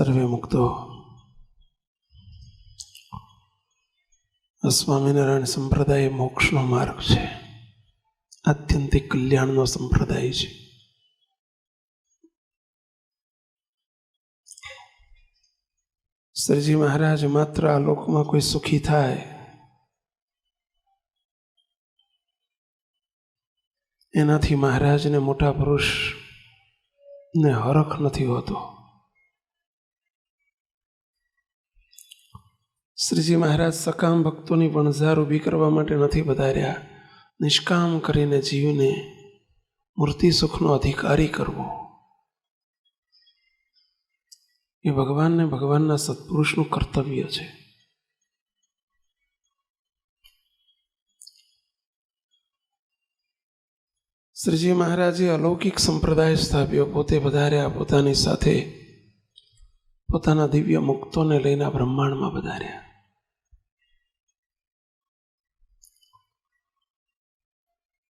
સર્વે મુક્તો સ્વામિનારાયણ સંપ્રદાય મોક્ષનો માર્ગ છે, આત્યંતિક કલ્યાણનો સંપ્રદાય છે. શ્રીજી મહારાજ માત્ર આ લોકમાં કોઈ સુખી થાય એનાથી મહારાજને મોટા પુરુષને હરખ નથી હોતો. શ્રીજી મહારાજ સકામ ભક્તોની વણઝાર ઊભી કરવા માટે નથી વધાર્યા, નિષ્કામ કરીને જીવને મૂર્તિ સુખનો અધિકારી કરવો એ ભગવાનને ભગવાનના સત્પુરુષનું કર્તવ્ય છે. શ્રીજી મહારાજે અલૌકિક સંપ્રદાય સ્થાપ્યો, પોતે વધાર્યા, પોતાની સાથે પોતાના દિવ્ય મુક્તોને લઈને બ્રહ્માંડમાં વધાર્યા.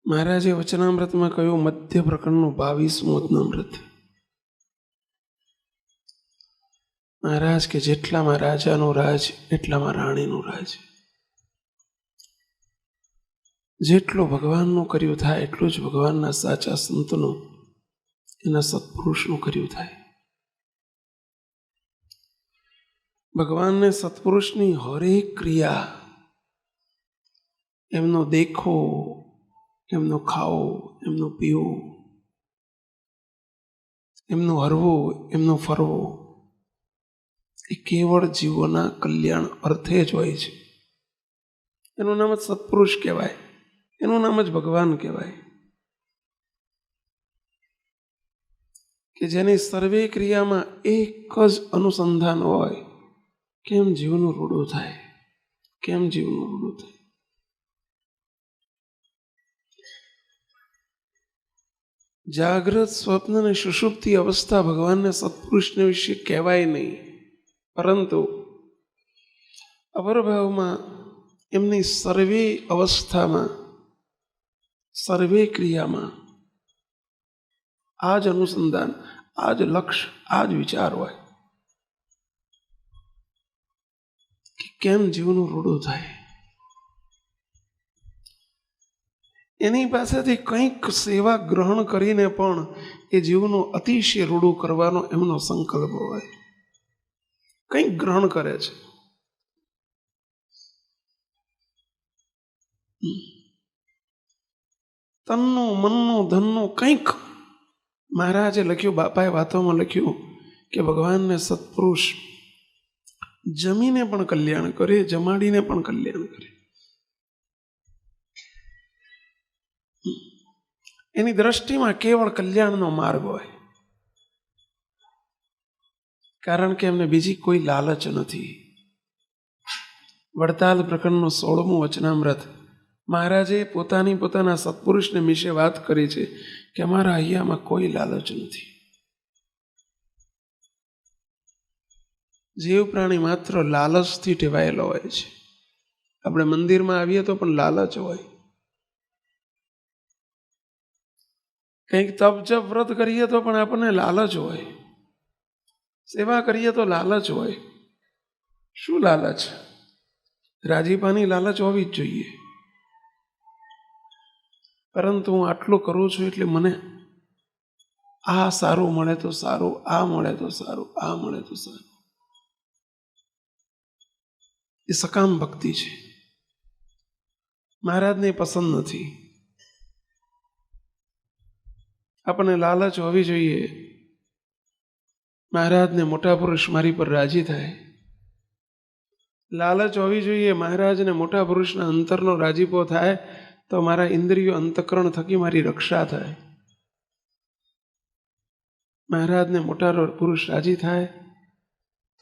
મહારાજે વચનામૃતમાં કહ્યું, મધ્ય પ્રકરણનું 22મું વચનામૃત. મહારાજ કે જેટલામાં રાજાનું રાજ એટલામાં રાણીનું રાજ. જેટલું ભગવાનનું કર્યું થાય એટલું જ ભગવાનના સાચા સંતનું, એના સત્પુરુષનું કર્યું થાય. ભગવાનને સત્પુરુષની હરેક ક્રિયા, એમનો દેખો, એમનો ખાવો, એમનું પીવું, એમનું હરવું, એમનું ફરવું એ કેવળ જીવોના કલ્યાણ અર્થે જ હોય છે. એનું નામ જ સત્પુરુષ કહેવાય, એનું નામ જ ભગવાન કહેવાય. કે જેની સર્વે ક્રિયામાં એક જ અનુસંધાન હોય, કેમ જીવનું રૂડું થાય, કેમ જીવનું રૂડું થાય. જાગ્રત, સ્વપ્ન અને સુષુપ્તિ અવસ્થા ભગવાનને સત્પુરુષને વિશે કહેવાય નહીં, પરંતુ અવરભાવમાં એમની સર્વે અવસ્થામાં, સર્વે ક્રિયામાં આ જ અનુસંધાન, આ જ લક્ષ્ય, આ જ વિચાર હોય કે કેમ જીવનું રૂડું થાય. એની પાસેથી કંઈક સેવા ગ્રહણ કરીને પણ એ જીવનું અતિશય રૂડું કરવાનો એમનો સંકલ્પ હોય. કંઈક ગ્રહણ કરે છે. તનનું, મનનું, ધનનું કંઈક. મહારાજે લખ્યું, બાપાએ વાતોમાં લખ્યું કે ભગવાનને સત્પુરુષ જમીને પણ કલ્યાણ કરે, જમાડીને પણ કલ્યાણ કરે. એની દ્રષ્ટિમાં કેવળ કલ્યાણનો માર્ગ હોય, કારણ કે એમને બીજી કોઈ લાલચ નથી. વડતાલ પ્રકરણનું 16મું વચનામૃત. મહારાજે પોતાના સત્પુરુષને વિશે વાત કરી છે કે અમારા અહીંયામાં કોઈ લાલચ નથી. જીવ પ્રાણી માત્ર લાલચથી ટેવાયેલો હોય છે. આપણે મંદિરમાં આવીએ તો પણ લાલચ હોય, કંઈક તપ જપ વ્રત કરીએ તો પણ આપણને લાલચ હોય, સેવા કરીએ તો લાલચ હોય. શું લાલચ? રાજીપાની લાલચ હોવી જ જોઈએ. પરંતુ હું આટલું કરું છું એટલે મને આ સારું મળે તો સારું, આ મળે તો સારું, આ મળે તો સારું. એ સકામ ભક્તિ છે, મહારાજને પસંદ નથી. આપણને લાલચ હોવી જોઈએ, મહારાજને મોટા પુરુષ મારી પર રાજી થાય. લાલચ હોવી જોઈએ, મહારાજને મોટા પુરુષના અંતરનો રાજીપો થાય તો મારા ઇન્દ્રિયો અંતકરણ થકી મારી રક્ષા થાય. મહારાજને મોટા પુરુષ રાજી થાય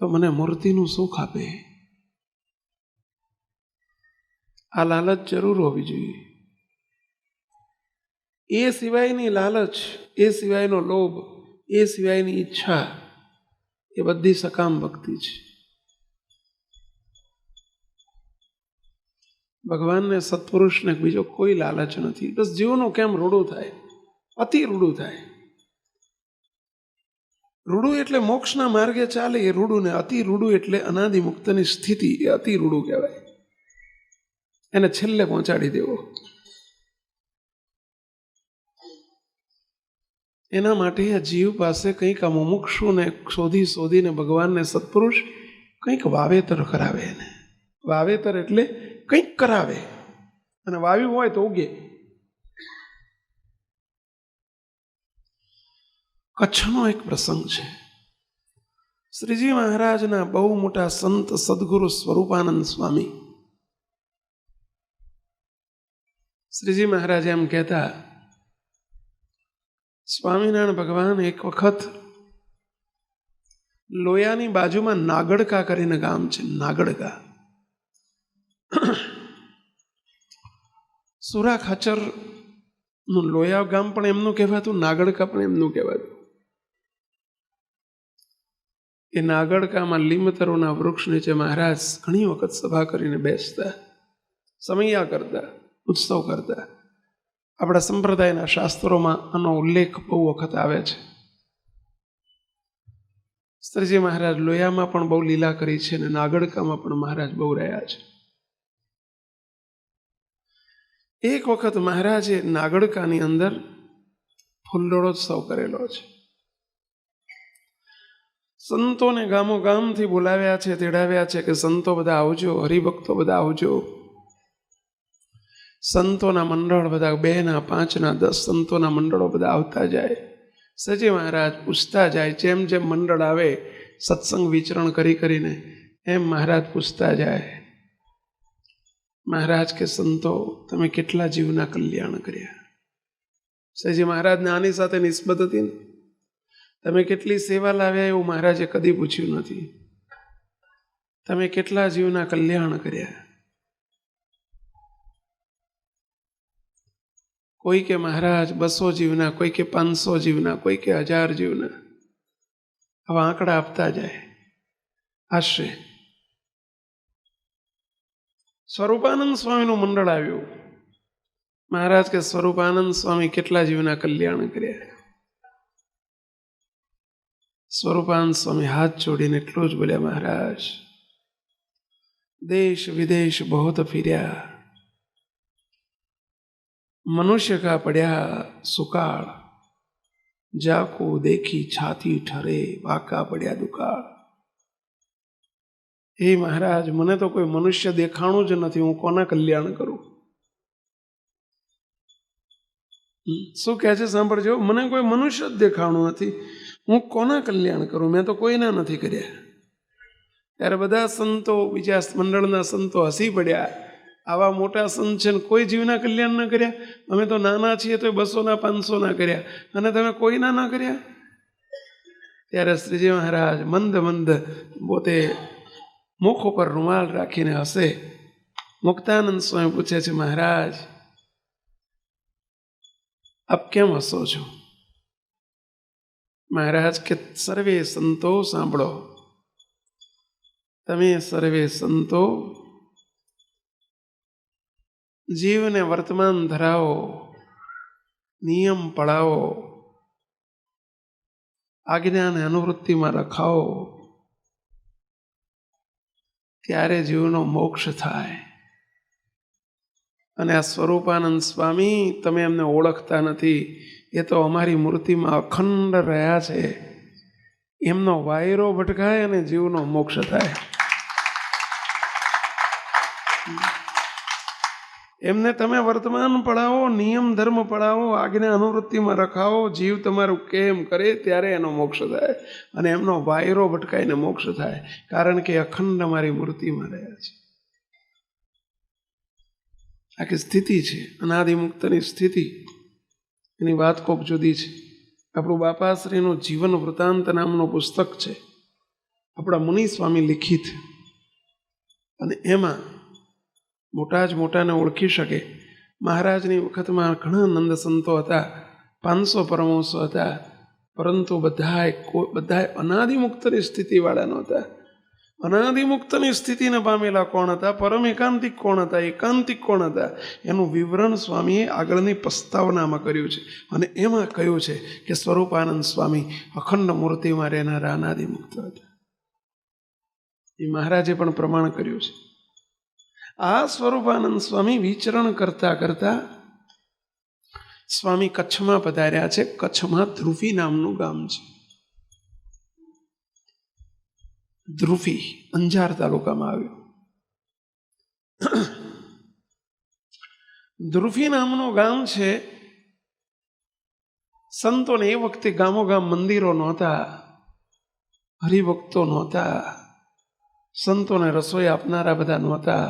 તો મને મૂર્તિનું સુખ આપે. આ લાલચ જરૂર હોવી જોઈએ. એ સિવાયની લાલચ, એ સિવાયનો લોભ, એ સિવાયની ઈચ્છા એ બધી સકામ ભક્તિ છે. ભગવાનને સત્પુરુષને બીજો કોઈ લાલચ નથી. બસ જીવનું કેમ રૂડું થાય, અતિ રૂડું થાય. રૂડું એટલે મોક્ષના માર્ગે ચાલે એ રૂડું, ને અતિ રૂડું એટલે અનાદિમુક્તની સ્થિતિ, એ અતિ રૂડું કહેવાય. એને છેલ્લે પહોંચાડી દેવો. એના માટે આ જીવ પાસે કંઈક આ મુમુક્ષુને શોધીને ભગવાનને સત્પુરુષ કંઈક વાવેતર કરાવે. એને વાવેતર એટલે કંઈક કરાવે, અને વાવ્યું હોય તો ઉગે. કચ્છનો એક પ્રસંગ છે. શ્રીજી મહારાજના બહુ મોટા સંત સદગુરુ સ્વરૂપાનંદ સ્વામી, શ્રીજી મહારાજ એમ કહેતા, સ્વામિનારાયણ ભગવાન એક વખત લોયાની બાજુમાં નાગડકા કરીને ગામ છે, નાગડકા. સુરા ખાચર નું લોયા ગામ પણ એમનું કહેવાતું, નાગડકા પણ એમનું કહેવાતું. એ નાગડકામાં લીમતરોના વૃક્ષ નીચે મહારાજ ઘણી વખત સભા કરીને બેસતા, સમૈયા કરતા, ઉત્સવ કરતા. આપણા સંપ્રદાયના શાસ્ત્રોમાં આનો ઉલ્લેખ બહુ વખત આવે છે. શ્રીજી મહારાજ લોયામાં પણ બહુ લીલા કરી છે, અને નાગડકામાં પણ મહારાજ બહુ રહ્યા છે. એક વખત મહારાજે નાગડકાની અંદર ફૂલડોળોત્સવ કરેલો છે. સંતોને ગામો ગામથી બોલાવ્યા છે, તેડાવ્યા છે કે સંતો બધા આવજો, હરિભક્તો બધા આવજો. સંતોના મંડળ બધા 2 ના 5 ના 10 સંતોના મંડળો બધા આવતા જાય. સજી મહારાજ પૂછતા જાય, જેમ જેમ મંડળ આવે સત્સંગ વિચરણ કરીને એમ મહારાજ પૂછતા જાય. મહારાજ કે સંતો તમે કેટલા જીવના કલ્યાણ કર્યા? સજી મહારાજને આની સાથે નિસ્બત હતી ને, તમે કેટલી સેવા લાવ્યા એવું મહારાજે કદી પૂછ્યું નથી. તમે કેટલા જીવના કલ્યાણ કર્યા? કોઈ કે મહારાજ 200 જીવના, કોઈ કે 500 જીવના, કોઈ કે 1000 જીવના. આવા આંકડા આપતા જાય. આશરે સ્વરૂપાનંદ સ્વામીનું મંડળ આવ્યું. મહારાજ કે સ્વરૂપાનંદ સ્વામી કેટલા જીવના કલ્યાણ કર્યા? સ્વરૂપાનંદ સ્વામી હાથ જોડીને એટલું જ બોલ્યા, મહારાજ દેશ વિદેશ બહોત ફિર્યા, મનુષ્ય કા પડ્યા સુકાળ, જાકો દેખી છાતી ઠરે, વાકા પડ્યા દુકાળ. હે મહારાજ, મને તો કોઈ મનુષ્ય દેખાણું જ નથી, હું કોના કલ્યાણ કરું? શું કહે છે સાંભળજો, મને કોઈ મનુષ્ય જ દેખાણું નથી, હું કોના કલ્યાણ કરું? મેં તો કોઈના નથી કર્યા. ત્યારે બધા સંતો, બીજા મંડળના સંતો હસી પડ્યા. આવા મોટા સંત છે ને કોઈ જીવના કલ્યાણ ન કર્યા? અમે તો નાના છીએ તો 200 ના 500 ના કર્યા, અને તમે કોઈના ના કર્યા? ત્યારે શ્રીજી મહારાજ મંદ મંદ પોતે મુખ ઉપર રૂમાલ રાખીને હસે. મુક્તાનંદ સ્વામી પૂછે છે, મહારાજ આપ કેમ હસો છો? મહારાજ કે સર્વે સંતો સાંભળો, તમે સર્વે સંતો જીવને વર્તમાન ધરાવો, નિયમ પડાવો, આજ્ઞાને અનુવૃત્તિમાં રખાવો, ત્યારે જીવનો મોક્ષ થાય. અને આ સ્વરૂપાનંદ સ્વામી તમે એમને ઓળખતા નથી, એ તો અમારી મૂર્તિમાં અખંડ રહ્યા છે. એમનો વાયરો ભટકાય અને જીવનો મોક્ષ થાય. એમને તમે વર્તમાન પડાવો, નિયમ ધર્મ પડાવો, આજ્ઞા અનુવૃત્તિમાં રખાવો, જીવ તમારું કેમ કરે ત્યારે એનો મોક્ષ થાય. અને એમનો વાયરો ભટકાઈને મોક્ષ થાય, કારણ કે અખંડ અમારી મૂર્તિમાં રહ્યા છે. આખી સ્થિતિ છે અનાદિમુક્તની સ્થિતિ. એની વાત કોક જુદી છે. આપણું બાપાશ્રીનું જીવન વૃત્તાંત નામનું પુસ્તક છે, આપણા મુનિ સ્વામી લિખિત. અને એમાં મોટા જ મોટાને ઓળખી શકે. મહારાજની વખતમાં ઘણા નંદ સંતો હતા, 500 પરમહંસો હતા, પરંતુ બધાય અનાદિમુક્તની સ્થિતિવાળા નહોતા. અનાદિમુક્તની સ્થિતિને પામેલા કોણ હતા, પરમ એકાંતિક કોણ હતા, એકાંતિક કોણ હતા, એનું વિવરણ સ્વામીએ આગળની પ્રસ્તાવનામાં કર્યું છે. અને એમાં કહ્યું છે કે સ્વરૂપાનંદ સ્વામી અખંડ મૂર્તિમાં રહેનારા અનાદિમુક્ત હતા. એ મહારાજે પણ પ્રમાણ કર્યું છે. આ સ્વરૂપાનંદ સ્વામી વિચરણ કરતા કરતા સ્વામી કચ્છમાં પધાર્યા છે. કચ્છમાં ધ્રુવી નામનું ગામ છે. ધ્રુવી અંજાર તાલુકામાં આવ્યું. ધ્રુવી નામનું ગામ છે. સંતોને એ વખતે ગામોગામ મંદિરો નહોતા, હરિભક્તો નહોતા, સંતોને રસોઈ આપનારા બધા નહોતા.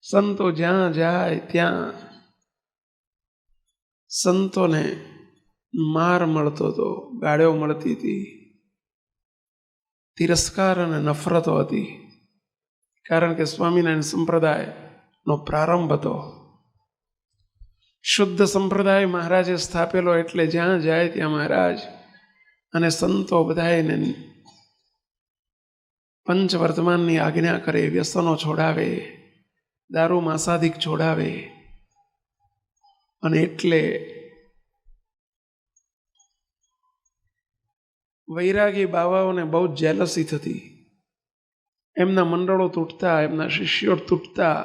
સંતો જ્યાં જાય ત્યાં સંતોને માર મળતો હતો, ગાળ્યો મળતી હતી, તિરસ્કાર અને નફરતો હતી. કારણ કે સ્વામિનારાયણ સંપ્રદાયનો પ્રારંભ હતો. શુદ્ધ સંપ્રદાય મહારાજે સ્થાપેલો, એટલે જ્યાં જાય ત્યાં મહારાજ અને સંતો બધાને પંચવર્તમાનની આજ્ઞા કરે, વ્યસનો છોડાવે, દારૂ માંસાદિક છોડાવે. અને એટલે વૈરાગી બાવાઓને બહુ જેલસી થતી. એમના મંડળો તૂટતા, એમના શિષ્યો તૂટતા.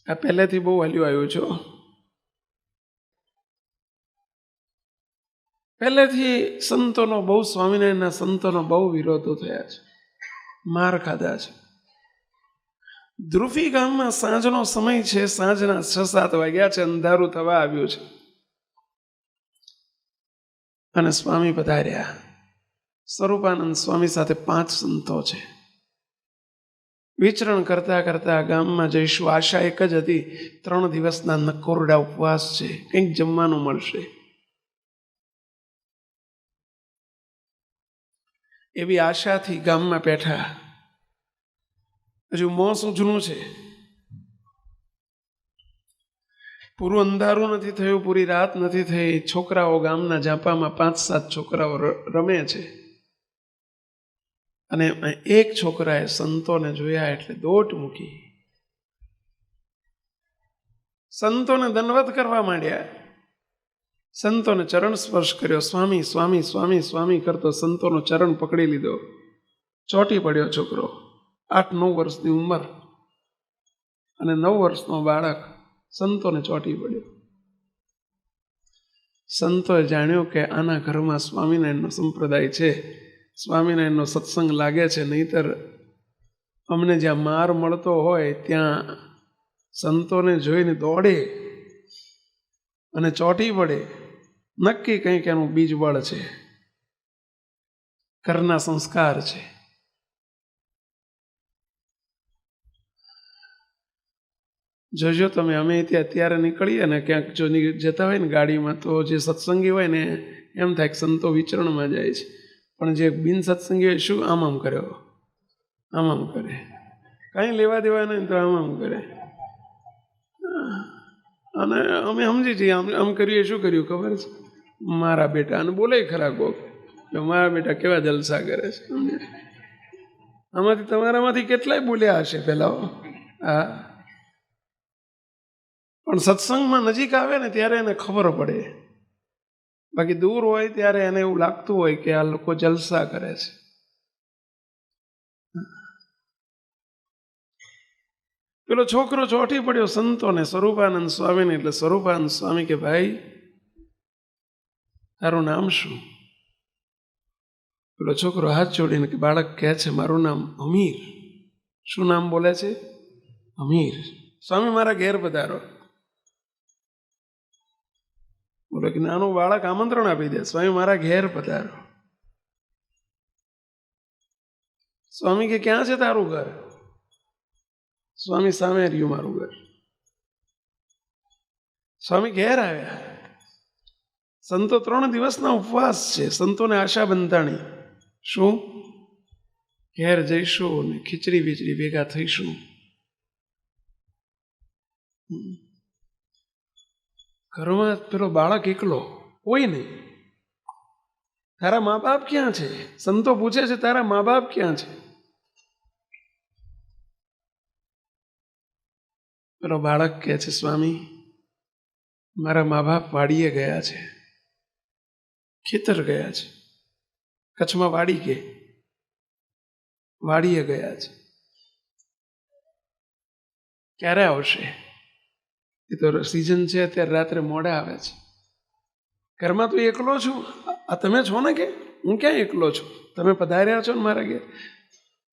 આ પહેલેથી બહુ હાલ્યું આવ્યું છો. પહેલેથી સંતોનો બહુ, સ્વામિનારાયણના સંતોનો બહુ વિરોધો થયા છે, માર ખાધા છે. ધ્રુવી ગામમાં સાંજનો સમય છે, સાંજના 6-7 વાગ્યા છે, અંધારું થવા આવ્યું છે. અને સ્વામી પધાર્યા. સ્વરૂપાનંદ સ્વામી સાથે 5 સંતો છે. વિચરણ કરતા કરતા ગામમાં જઈશું, આશા એક જ હતી, 3 દિવસના નકોરડા ઉપવાસ છે, કંઈક જમવાનું મળશે. એવી આશાથી ગામમાં બેઠા. હજુ મોં સૂજનું છે, પૂરું અંધારું નથી થયું, પૂરી રાત નથી થઈ. છોકરાઓ ગામના ઝાંપામાં 5-7 છોકરાઓ રમે છે. અને એક છોકરાએ સંતોને જોયા એટલે દોટ મૂકી, સંતોને દંડવત કરવા માંડ્યા. સંતોને ચરણ સ્પર્શ કર્યો. સ્વામી સ્વામી સ્વામી સ્વામી કરતો સંતોનો ચરણ પકડી લીધો. ચોંટી પડ્યો છોકરો. 8-9 વર્ષની ઉંમર અને 9 વર્ષનો બાળક સંતોને ચોંટી પડ્યો. સંતોએ જાણ્યું કે આના ઘરમાં સ્વામિનારાયણનો સંપ્રદાય છે, સ્વામિનારાયણનો સત્સંગ લાગે છે, નહીતર અમને જ્યાં માર મળતો હોય ત્યાં સંતોને જોઈને દોડે અને ચોંટી પડે. નક્કી કંઈક એનું બીજ બળ છે, ઘરના સંસ્કાર છે. જોજો તમે, અમે ત્યાં અત્યારે નીકળીએ ને ક્યાંક જો જતા હોય ને ગાડીમાં, તો જે સત્સંગી હોય ને એમ થાય કે સંતો વિચરણમાં જાય છે. પણ જે બિન સત્સંગી હોય, શું આમ કર્યો, આમ કરે, કાંઈ લેવા દેવા નહીં તો આમ કરે. અને અમે સમજી જઈએ, આમ કરીએ. શું કર્યું ખબર છે? મારા બેટા, અને બોલે ખરા કોક, મારા બેટા કેવા જલસા કરે છે. આમાંથી તમારામાંથી કેટલાય બોલ્યા હશે પેલા. હા, પણ સત્સંગમાં નજીક આવે ને ત્યારે એને ખબર પડે. બાકી દૂર હોય ત્યારે એને એવું લાગતું હોય કે આ લોકો જલસા કરે છે. પેલો છોકરો ચોંટી પડ્યો સંતોને, સ્વરૂપાનંદ સ્વામીને. એટલે સ્વરૂપાનંદ સ્વામી કે ભાઈ તારું નામ શું? પેલો છોકરો હાથ જોડીને કે બાળક કહે છે મારું નામ અમીર. શું નામ બોલે છે? અમીર. સ્વામી મારા ઘેર પધારો. બોલે કે નાનું બાળક આમંત્રણ આપી દે, સ્વામી મારા ઘેર પધારો. સ્વામી કે ક્યાં છે તારું ઘર? સ્વામી સામે રહ્યું મારું ઘર. સ્વામી ઘેર આવ્યા. સંતો 3 દિવસના ઉપવાસ છે. સંતોને આશા બંધાણી, શું ઘેર જઈશું ને ખીચડી બીચડી ભેગા થઈશું. ઘરમાં પેલો બાળક એકલો, કોઈ નહીં. તારા મા બાપ ક્યાં છે? સંતો પૂછે છે તારા મા બાપ ક્યાં છે? પેલો બાળક કહે છે સ્વામી મારા મા બાપ વાડીએ ગયા છે, ખેતર ગયા છે. કચ્છમાં વાડી કે વાડીએ ગયા છે. ક્યારે આવશે? એ તો સિઝન છે અત્યારે, રાત્રે મોડા આવે છે. ઘરમાં તો એકલો છું. આ તમે છો ને? કે હું ક્યાં એકલો છું? તમે પધાર્યા છો ને મારા ઘેર.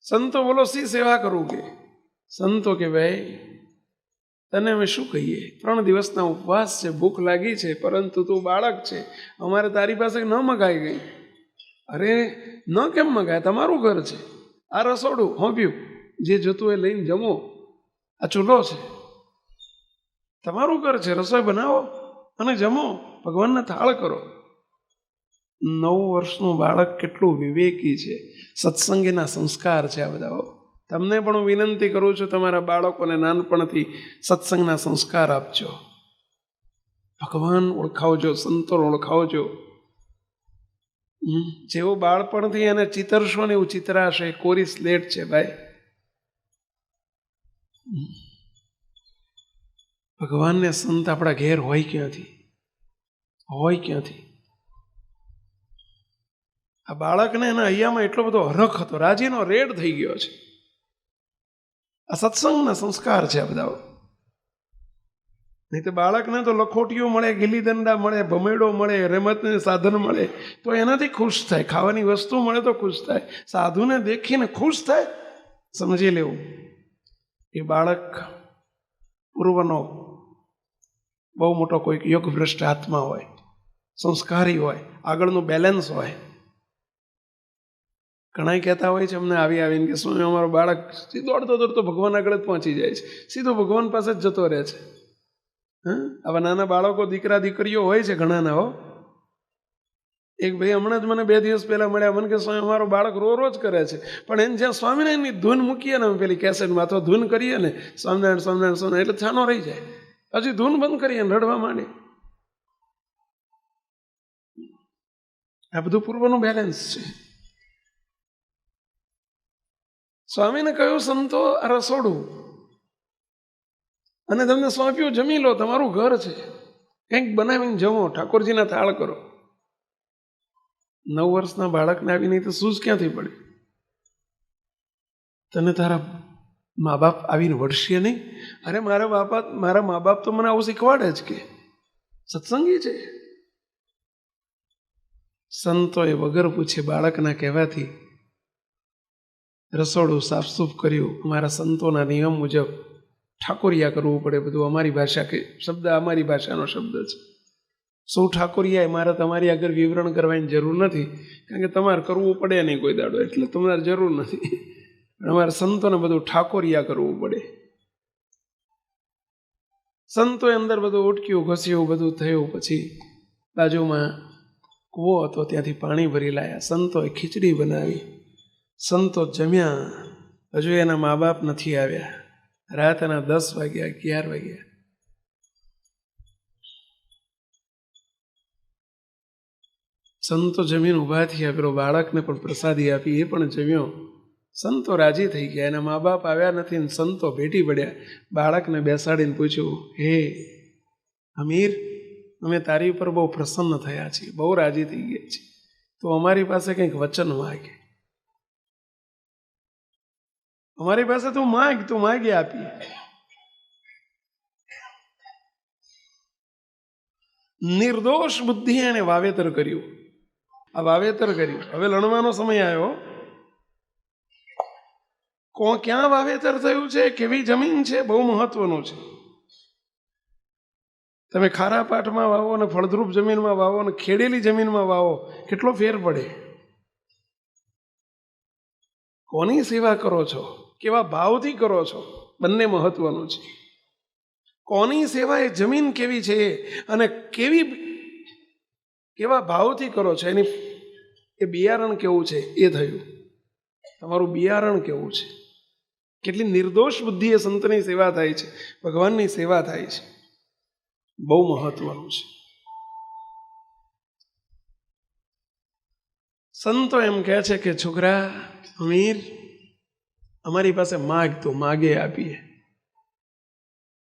સંતો બોલો શી સેવા કરું? કે સંતો કે ભાઈ તને અમે શું કહીએ, 3 દિવસના ઉપવાસ છે, ભૂખ લાગી છે, પરંતુ તું બાળક છે, અમારે તારી પાસે ન મગાઈ ગઈ. અરે ન કેમ મગાય? તમારું ઘર છે, આ રસોડું હોંપ્યું, જે જોતું એ લઈને જમો, આ ચૂલો છે, તમારું ઘર છે, રસોઈ બનાવો અને જમો, ભગવાનને થાળ કરો. 9 વર્ષનું બાળક કેટલું વિવેકી છે. સત્સંગીના સંસ્કાર છે આ બધા. તમને પણ હું વિનંતી કરું છું, તમારા બાળકોને નાનપણથી સત્સંગના સંસ્કાર આપજો. ભગવાન ઓળખાવજો, સંતો ઓળખાવજો. જેવું બાળપણથી એને ચિતરશો ને એવું ચિતરાશે. કોરી સ્લેટ છે ભાઈ. ભગવાનને સંત આપણા ઘેર હોય ક્યાંથી? હોય ક્યાંથી? આ બાળકને એના હૈયામાં એટલો બધો હરખ હતો, રાજીનો રેડ થઈ ગયો છે. આ સત્સંગના સંસ્કાર છે આ બધા. નહીં તો બાળકને તો લખોટીઓ મળે, ગીલી દંડા મળે, ભમેડો મળે, રમતને સાધન મળે તો એનાથી ખુશ થાય. ખાવાની વસ્તુ મળે તો ખુશ થાય. સાધુને દેખીને ખુશ થાય, સમજી લેવું એ બાળક પૂર્વનો બહુ મોટો કોઈક યોગ ભ્રષ્ટ આત્મા હોય, સંસ્કારી હોય, આગળનું બેલેન્સ હોય. ઘણા કહેતા હોય છે અમને આવીને કે સ્વામી અમારો બાળક દોડતો દોડતો ભગવાન આગળ જ પહોંચી જાય છે, સીધો ભગવાન પાસે જ જતો રહે છે. આવા નાના બાળકો, દીકરા દીકરીઓ હોય છે ઘણાના. હો, એક ભાઈ હમણાં જ મને 2 દિવસ પહેલા મળ્યા. મને કે સ્વામી અમારો બાળક રોજ કરે છે, પણ એને જ્યાં સ્વામિનારાયણની ધૂન મૂકીએ ને અમે પેલી કેસેટમાં અથવા ધૂન કરીએ ને સ્વામિનારાયણ સ્વામિનારાયણ સ્વામિનારાયણ એટલે છાનો રહી જાય. હજી ધૂન બંધ કરીએ ને રડવા માંડે. આ બધું પૂર્વનું બેલેન્સ છે. સ્વામીને કહ્યું સંતો આ રસોડું અને તમને સોંપ્યું, જમી લો, તમારું ઘર છે, કંઈક બનાવીને જમો, ઠાકોરજીના થાળ કરો. 9 વર્ષના બાળકને આવી નહીં તો સૂઝ ક્યાંથી પડી? તને તારા મા બાપ આવીને વળશે નહીં? અરે મારા મા બાપ તો મને આવું શીખવાડે જ કે સત્સંગી છે. સંતોએ વગર પૂછે બાળકના કહેવાથી રસોડું સાફસૂફ કર્યું. અમારા સંતોના નિયમ મુજબ ઠાકોરિયા કરવું પડે. બધું અમારી ભાષા કે શબ્દ અમારી ભાષાનો શબ્દ છે. શું ઠાકોરિયા એ મારે તમારી આગળ વિવરણ કરવાની જરૂર નથી, કારણ કે તમારે કરવું પડે નહીં કોઈ દાડો, એટલે તમારે જરૂર નથી. અમારા સંતોને બધું ઠાકોરિયા કરવું પડે. સંતોએ અંદર બધું ઉટક્યું, ઘસ્યું, બધું થયું. પછી બાજુમાં કૂવો હતો, ત્યાંથી પાણી ભરી લાયા. સંતોએ ખીચડી બનાવી. સંતો જમ્યા. હજુ એના મા બાપ નથી આવ્યા. રાતના 10 વાગ્યા, 11 વાગ્યા. સંતો જમીન ઊભા થયા. પેલો બાળકને પણ પ્રસાદી આપી, એ પણ જમ્યો. સંતો રાજી થઈ ગયા. એના મા બાપ આવ્યા નથી ને સંતો ભેટી પડ્યા. બાળકને બેસાડીને પૂછ્યું, હે અમીર, અમે તારી ઉપર બહુ પ્રસન્ન થયા છીએ, બહુ રાજી થઈ ગયા છીએ, તો અમારી પાસે કંઈક વચન માગે. અમારી પાસે તું માગી આપીએ. નિર્દોષ બુદ્ધિ એને વાવેતર કર્યું. આ વાવેતર કર્યું. હવે લણવાનો સમય આવ્યો. ક્યાં વાવેતર થયું છે, કેવી જમીન છે, બહુ મહત્વનું છે. તમે ખારા પાટમાં વાવો ને ફળદ્રુપ જમીનમાં વાવો ને ખેડેલી જમીનમાં વાવો, કેટલો ફેર પડે. કોની સેવા કરો છો, કેવા ભાવથી કરો છો, બંને મહત્વનું છે. કોની સેવા, એ જમીન કેવી છે અને કેવા ભાવથી કરો છો, એની એ બિયારણ કેવું છે એ થયું. તમારું બિયારણ કેવું છે. કેટલી નિર્દોષ બુદ્ધિએ સંતની સેવા થાય છે, ભગવાનની સેવા થાય છે. બહુ મહત્વનું છે. સંતો એમ કહે છે કે છોકરા અમીર, અમારી પાસે માગ, તું માગે આપીએ.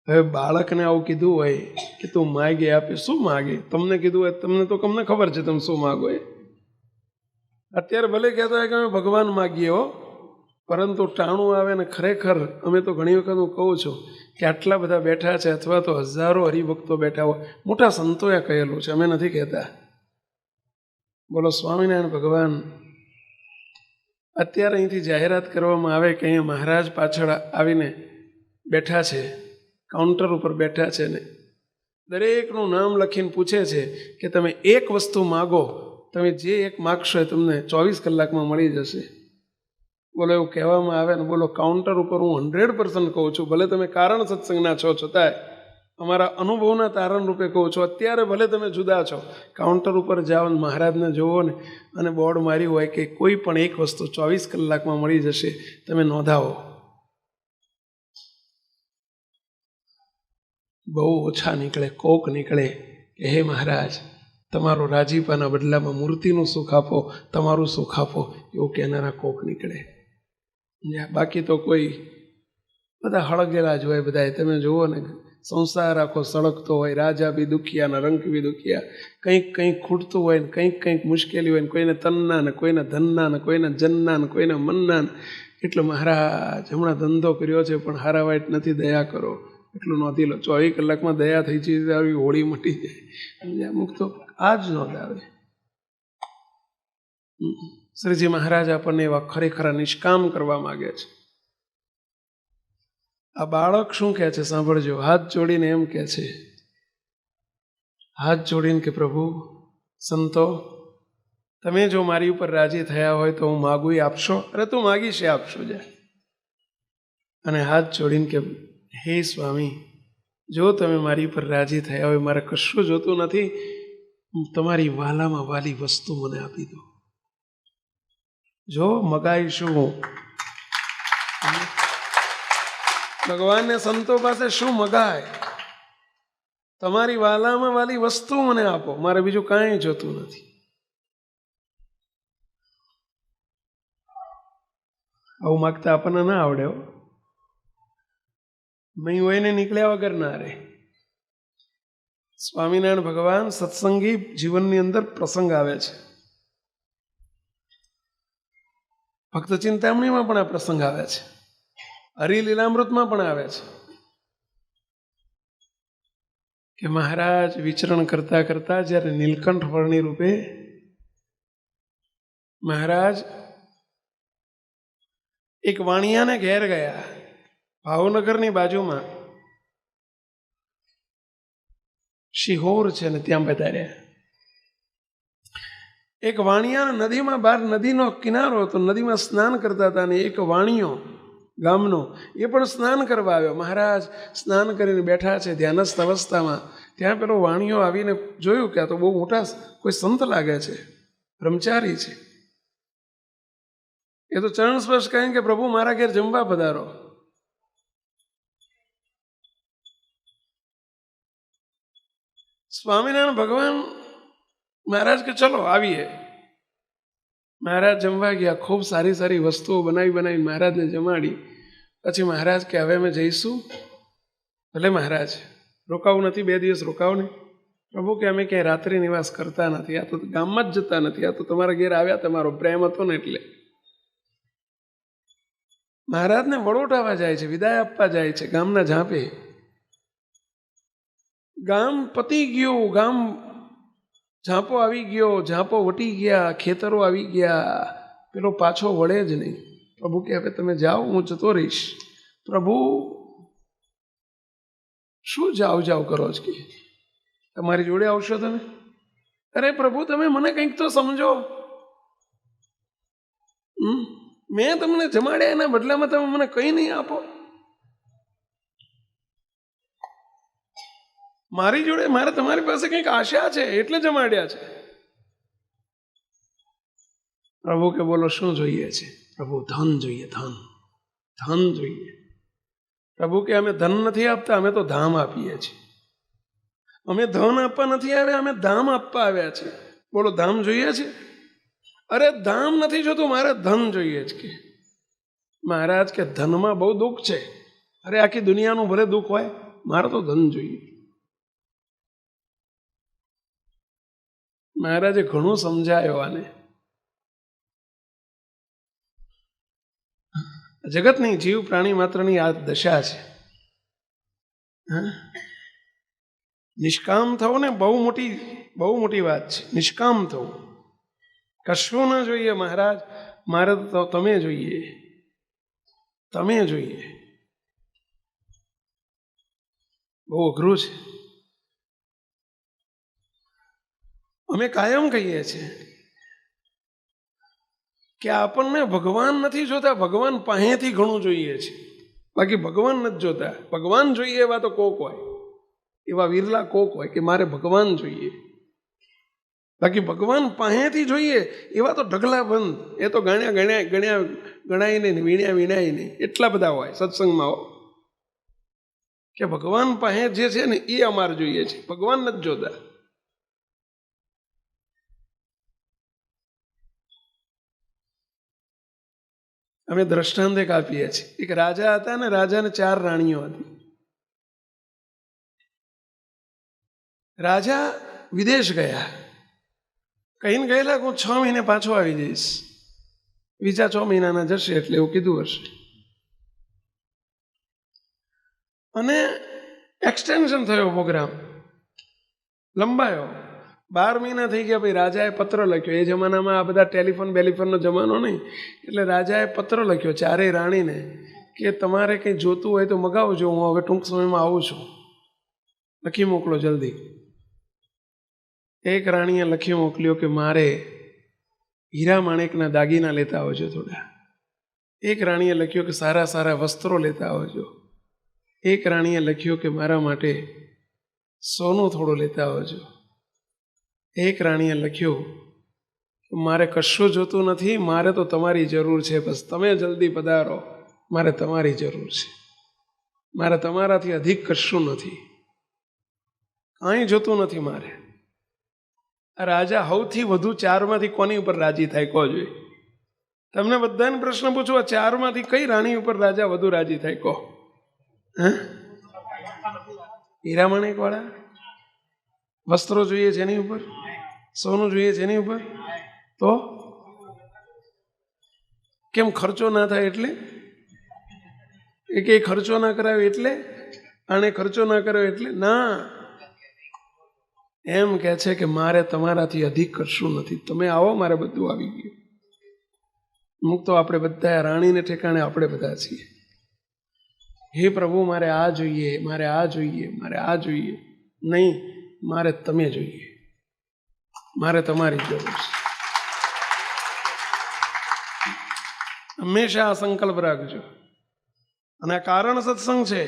હવે બાળકને આવું કીધું હોય કે તું માગે આપે, શું માગે? તમને કીધું હોય, તમને ખબર છે તમે શું માગો એ. અત્યારે ભલે કહેતા હોય કે અમે ભગવાન માગીએ હો, પરંતુ ટાણું આવે ને ખરેખર અમે તો ઘણી વખત હું કહું છું કે આટલા બધા બેઠા છે, અથવા તો હજારો હરિભક્તો બેઠા હોય, મોટા સંતોએ કહેલું છે, અમે નથી કહેતા. બોલો સ્વામિનારાયણ ભગવાન અત્યારે અહીંથી જાહેરાત કરવામાં આવે કે અહીંયા મહારાજ પાછળ આવીને બેઠા છે, કાઉન્ટર ઉપર બેઠા છે ને દરેકનું નામ લખીને પૂછે છે કે તમે એક વસ્તુ માગો, તમે જે એક માગશો એ તમને 24 કલાકમાં મળી જશે. બોલો એવું કહેવામાં આવે ને બોલો કાઉન્ટર ઉપર હું 100% કહું છું, ભલે તમે કારણ સત્સંગના છો છતાંય અમારા અનુભવના તારણ રૂપે કહું છું, અત્યારે ભલે તમે જુદા છો, કાઉન્ટર ઉપર જાઓ ને મહારાજને જુઓ ને અને બોર્ડ માર્યું હોય કે કોઈ પણ એક વસ્તુ 24 કલાકમાં મળી જશે, તમે નોંધાવો. બહુ ઓછા નીકળે, કોક નીકળે કે હે મહારાજ તમારો રાજીપાના બદલામાં મૂર્તિનું સુખ આપો, તમારું સુખ આપો, એવું કહેનારા કોક નીકળે. બાકી તો કોઈ બધા હળગેલા જ હોય. બધા તમે જુઓ ને સંસાર આખો સળગતો હોય, રાજા બી દુખિયા ને રંક બી દુખિયા, કંઈક ખૂટતું હોય ને કંઈક મુશ્કેલી હોય ને કોઈને તનના ને કોઈને ધનના ને કોઈને જનના ને કોઈને મનના ને. એટલે મહારાજ હમણાં ધંધો કર્યો છે પણ હારા વાઈટ નથી, દયા કરો, એટલું નોંધી લો. 24 કલાકમાં દયા થઈ છે, આવી હોળી મટી જાય. અમુક તો આ જ નોંધાવે. શ્રીજી મહારાજ આપણને એવા ખરેખર નિષ્કામ કરવા માગે છે. આ બાળક શું કહે છે સાંભળજો. હાથ જોડીને એમ કહે છે, હાથ જોડીને કે પ્રભુ સંતો તમે જો મારી ઉપર રાજી થયા હોય તો હું માગું આપશો? અરે તું માગીશ એ આપશો જાય. અને હાથ જોડીને કે હે સ્વામી, જો તમે મારી ઉપર રાજી થયા હોય, મારે કશું જોતું નથી, તમારી વાલામાં વાલી વસ્તુ મને આપી દો. જો મગાઈશું ભગવાનને સંતો પાસે શું મગાય? તમારી વાલામાં વાલી વસ્તુ મને આપો, મારે બીજું કાંઈ જોતું નથી. આવું માગતા આપણને ના આવડે હો. મેં હોય ને નીકળ્યા વગર ના રે. સ્વામિનારાયણ ભગવાન સત્સંગી જીવનની અંદર પ્રસંગ આવે છે. ભક્ત ચિંતામણીમાં પણ આ પ્રસંગ આવે છે, હરિલીલામૃતમાં પણ આવે છે કે મહારાજ વિચરણ કરતા કરતા જ્યારે નીલકંઠ વર્ણી રૂપે મહારાજ એક વાણિયાને ઘેર ગયા, ભાવનગરની બાજુમાં શિહોર છે ને ત્યાં પધાર્યા. એક વાણિયા નદીમાં, બહાર નદીનો કિનારો હતો, નદીમાં સ્નાન કરતા હતા ને એક વાણિયો ગામનો એ પણ સ્નાન કરવા આવ્યો. મહારાજ સ્નાન કરીને બેઠા છે ધ્યાનસ્થ અવસ્થામાં. ત્યાં પેલો વાણિયો આવીને જોયું કે આ તો બહુ મોટા કોઈ સંત લાગે છે, બ્રહ્મચારી છે. એ તો ચરણ સ્પર્શ કહે કે પ્રભુ મારા ઘેર જમવા પધારો. સ્વામિનારાયણ ભગવાન મહારાજ કે ચલો આવીએ. મહારાજ જમવા ગયા, ખૂબ સારી સારી વસ્તુઓ બનાવી મહારાજને જમાડી. પછી મહારાજ કે હવે અમે જઈશું? ભલે મહારાજ, રોકાવું નથી, 2 દિવસ રોકાવ ને. પ્રભુ કે અમે ક્યાંય રાત્રિ નિવાસ કરતા નથી, આ તો ગામમાં જ જતા નથી, આ તો તમારા ઘેર આવ્યા, તમારો પ્રેમ હતો ને એટલે. મહારાજને વડોટાવા જાય છે, વિદાય આપવા જાય છે ગામના ઝાંપે. ગામ પતી ગયું, ગામ ઝાંપો આવી ગયો, ઝાંપો વટી ગયા, ખેતરો આવી ગયા, પેલો પાછો વળે જ નહીં. પ્રભુ કે હવે તમે જાઓ, હું જતો રહીશ. પ્રભુ શું જાવ કરો છો કે તમારી જોડે આવશો તમે? અરે પ્રભુ તમે મને કંઈક તો સમજો. મેં તમને જમાડ્યા, એના બદલામાં તમે મને કંઈ નહીં આપો. મારી જોડે મારે તમારી પાસે કંઈક આશા છે એટલે જમાડ્યા છે. પ્રભુ કે બોલો શું જોઈએ છે? પ્રભુ ધન જોઈએ, ધન જોઈએ. પ્રભુ કે અમે ધન નથી આપતા, અમે તો ધામ આપીએ છીએ. અમે ધન આપવા નથી આવ્યા, અમે ધામ આપવા આવ્યા છે. બોલો ધામ જોઈએ છે? અરે ધામ નથી જોતું, મારે ધન જોઈએ જ. કે મહારાજ કે ધનમાં બહુ દુઃખ છે. અરે આખી દુનિયાનું ભલે દુઃખ હોય, મારે તો ધન જોઈએ. મહારાજે ઘણું સમજાયો આને. જગતની જીવ પ્રાણી માત્રની આ દશા છે. નિષ્કામ થવું ને બહુ મોટી વાત છે. નિષ્કામ થવું, કશું ના જોઈએ. મહારાજ મારે તો તમે જોઈએ, તમે જોઈએ. બહુ અઘરું છે. અમે કાયમ કહીએ છીએ કે આપણને ભગવાન નથી જોતા, ભગવાન પાસેથી ઘણું જોઈએ છે. બાકી ભગવાન નથી જોતા. ભગવાન જોઈએ એવા તો કોક હોય, એવા વિરલા કોક હોય કે મારે ભગવાન જોઈએ. બાકી ભગવાન પાસેથી જોઈએ એવા તો ઢગલા બંધ. એ તો ગણાય નહીં, વીણાય નહીં, એટલા બધા હોય સત્સંગમાં કે ભગવાન પાસે જે છે ને એ અમારે જોઈએ છે, ભગવાન નથી જોતા. અમે દ્રષ્ટાંત એક આપીએ છીએ. એક રાજા હતા ને, રાજાને 4 રાણીઓ હતી. રાજા વિદેશ ગયા, કહીને ગયેલા હું 6 મહિને પાછો આવી જઈશ. બીજા 6 મહિનાના જશે એટલે એવું કીધું હશે. અને એક્સટેન્શન થયો, પ્રોગ્રામ લંબાયો. 12 મહિના થઈ ગયા. ભાઈ રાજાએ પત્ર લખ્યો. એ જમાનામાં આ બધા ટેલિફોનનો જમાનો નહીં, એટલે રાજાએ પત્ર લખ્યો 4 રાણીને કે તમારે કંઈ જોતું હોય તો મગાવજો, હું હવે ટૂંક સમયમાં આવું છું, લખી મોકલો જલ્દી. એક રાણીએ લખી મોકલ્યો કે મારે હીરા માણેકના દાગીના લેતા આવજો થોડા. એક રાણીએ લખ્યો કે સારા સારા વસ્ત્રો લેતા આવજો. એક રાણીએ લખ્યો કે મારા માટે સોનું થોડું લેતા આવજો. એક રાણીએ લખ્યું મારે કશું જોતું નથી, મારે તો તમારી જરૂર છે, બસ તમે જલ્દી પધારો, મારે તમારી જરૂર છે, મારે તમારાથી અધિક કશું નથી, કાંઈ જોતું નથી મારે. આ રાજા સૌથી વધુ 4માંથી કોની ઉપર રાજી થાય કહો જોઈએ? તમને બધાને પ્રશ્ન પૂછો, આ 4માંથી કઈ રાણી ઉપર રાજા વધુ રાજી થાય કહો? હીરા માણેક વાળા? વસ્ત્રો જોઈએ છે એની ઉપર, સોનું જોઈએ છે એની ઉપર. તો કેમ ખર્ચો ના થાય એટલે? એ ખર્ચો ના કરાવે એટલે? આને ખર્ચો ના કર્યો એટલે? ના, એમ કે છે કે મારે તમારાથી અધિક કશું નથી, તમે આવો, મારે બધું આવી ગયું. અમુક તો આપણે બધા રાણીને ઠેકાણે આપણે બધા છીએ. હે પ્રભુ મારે આ જોઈએ, મારે આ જોઈએ, મારે આ જોઈએ. નહીં, મારે તમે જોઈએ, મારે તમારી જરૂર છે. હંમેશા આ સંકલ્પ રાખજો. અને આ કારણ સત્સંગ છે.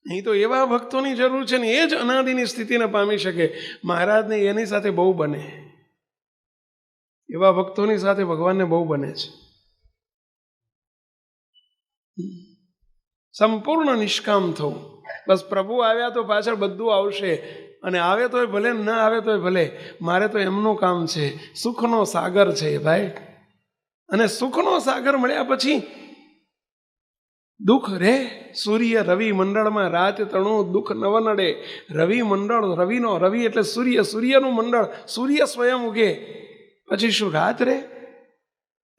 અહીં તો એવા ભક્તોની જરૂર છે ને, એ જ અનાદિની સ્થિતિને પામી શકે. મહારાજને એની સાથે બહુ બને, એવા ભક્તોની સાથે ભગવાનને બહુ બને છે. સંપૂર્ણ નિષ્કામ થવું. બસ પ્રભુ આવ્યા તો પાછળ બધું આવશે, અને આવે તોય ભલે, ના આવે તોય ભલે, મારે તો એમનું કામ છે. સુખનો સાગર છે ભાઈ. અને સુખનો સાગર મળ્યા પછી દુઃખ રે. સૂર્ય રવિ મંડળમાં રાત તણું દુઃખ નવ નડે. રવિ મંડળ, રવિ એટલે સૂર્ય, સૂર્યનું મંડળ, સૂર્ય સ્વયં ઉગે પછી શું રાત રે?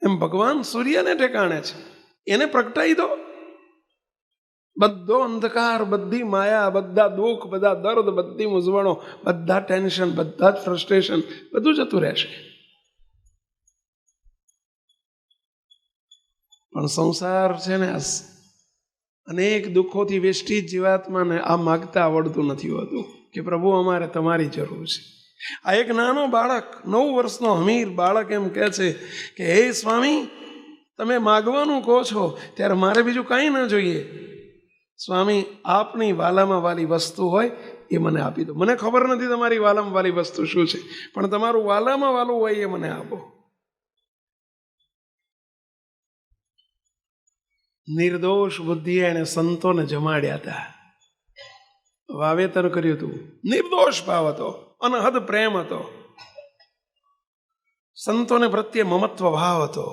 એમ ભગવાન સૂર્યને ઠેકાણે છે, એને પ્રગટાઈ દો. બધો અંધકાર, બધી માયા, બધા દુઃખ, બધા દર્દ, બધી મૂંઝવણો, બધા ટેન્શન, બધા જ ફ્રસ્ટ્રેશન, બધું જતું રહેશે. પણ સંસાર છે ને, અનેક દુઃખોથી વેષ્ટિત જીવાત્માને આ માગતા આવડતું નથી હોતું કે પ્રભુ અમારે તમારી જરૂર છે. આ એક નાનો બાળક, 9 વર્ષનો હમીર બાળક એમ કહે છે કે હે સ્વામી, તમે માગવાનું કહો છો ત્યારે મારે બીજું કાંઈ ના જોઈએ. સ્વામી, આપની વાલામાં વાલી વસ્તુ હોય એ મને આપી દો. મને ખબર નથી તમારી વાલામાં વાલી વસ્તુ શું છે, પણ તમારું વાલામાં વાલું હોય એ મને આપો. નિર્દોષ બુદ્ધિએ એને સંતોને જમાડ્યા હતા, વાવેતર કર્યું હતું. નિર્દોષ ભાવ હતો, અનહદ પ્રેમ હતો. સંતોને પ્રત્યે મમત્વ ભાવ હતો,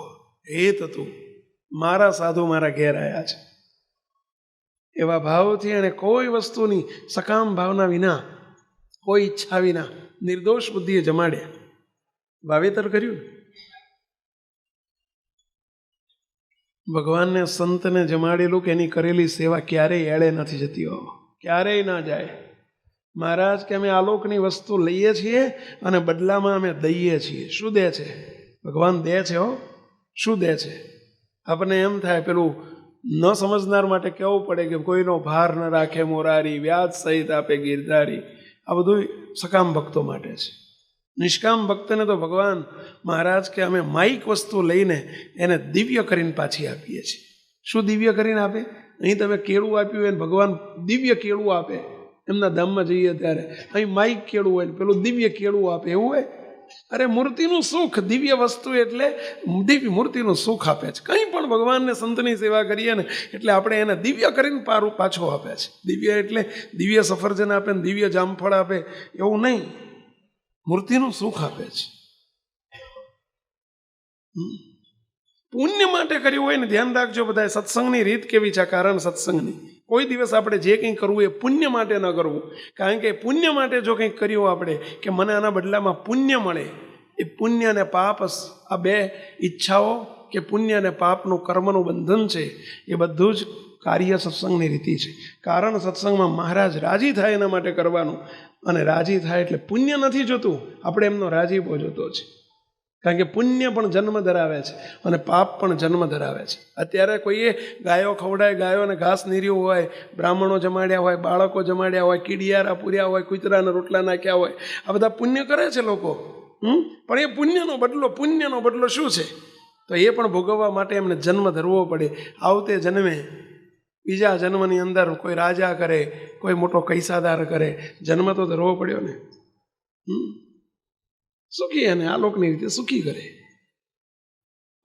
હેત હતું, મારા સાધુ મારા ઘેર આવ્યા છે. એવા ભાવથી એણે કોઈ વસ્તુની સકામ ભાવના વિના, કોઈ ઈચ્છા વિના નિર્દોષ બુદ્ધિએ જમાડ્યા, વાવેતર કર્યું. ભગવાનને સંતને જમાડેલું કે એની કરેલી સેવા ક્યારેય એળે નથી જતી હો, ક્યારેય ના જાય. મહારાજ કે અમે આલોકની વસ્તુ લઈએ છીએ અને બદલામાં અમે દઈએ છીએ. શું દે છે? ભગવાન દે છે હો. શું દે છે? આપણને એમ થાય પેલું ન સમજનાર માટે કહેવું પડે કે કોઈનો ભાર ન રાખે મોરારી, વ્યાજ સહિત આપે ગિરધારી. આ બધું સકામ ભક્તો માટે છે. નિષ્કામ ભક્તને તો ભગવાન મહારાજ કે અમે માઇક વસ્તુ લઈને એને દિવ્ય કરીને પાછી આપીએ છીએ. શું દિવ્ય કરીને આપે? અહીં તમે કેળું આપ્યું હોય ને ભગવાન દિવ્ય કેળું આપે. એમના ધામમાં જઈએ ત્યારે અહીં માઇક કેળું હોય ને પેલું દિવ્ય કેળું આપે, એવું હોય? અરે મૂર્તિનું સુખ, દિવ્ય વસ્તુ એટલે દિવ્ય મૂર્તિનું સુખ આપે છે. કંઈ પણ ભગવાનને સંતની સેવા કરીએ ને એટલે આપણે એને દિવ્ય કરીને પાછો આપે છે. દિવ્ય એટલે દિવ્ય સફરજન આપે ને દિવ્ય જામફળ આપે એવું નહીં, મૂર્તિનું સુખ આપે છે. પુણ્ય માટે કર્યું હોય ને ધ્યાન રાખજો બધા. સત્સંગની રીત કેવી છે? કારણ સત્સંગની કોઈ દિવસ આપણે જે કંઈ કરવું એ પુણ્ય માટે ન કરવું. કારણ કે પુણ્ય માટે જો કંઈક કર્યું આપણે કે મને આના બદલામાં પુણ્ય મળે, એ પુણ્ય અને પાપ, આ બે ઈચ્છાઓ કે પુણ્ય અને પાપનું કર્મનું બંધન છે, એ બધું જ કાર્ય સત્સંગની રીતિ છે. કારણ સત્સંગમાં મહારાજ રાજી થાય એના માટે કરવાનું, અને રાજી થાય એટલે પુણ્ય નથી જોતું, આપણે એમનો રાજીપો જોતો છે. કારણ કે પુણ્ય પણ જન્મ ધરાવે છે અને પાપ પણ જન્મ ધરાવે છે. અત્યારે કોઈએ ગાયો ખવડાય, ગાયોને ઘાસ નીર્યું હોય, બ્રાહ્મણો જમાડ્યા હોય, બાળકો જમાડ્યા હોય, કીડિયારા પૂર્યા હોય, કૂતરાના રોટલા નાખ્યા હોય, આ બધા પુણ્ય કરે છે લોકો. પણ એ પુણ્યનો બદલો શું છે? તો એ પણ ભોગવવા માટે એમને જન્મ ધરવો પડે. આવતે જન્મે, બીજા જન્મની અંદર કોઈ રાજા કરે, કોઈ મોટો કૈસાદાર કરે, જન્મ તો ધરવો પડ્યો ને. સુખી એને આલોકની રીતે સુખી કરે.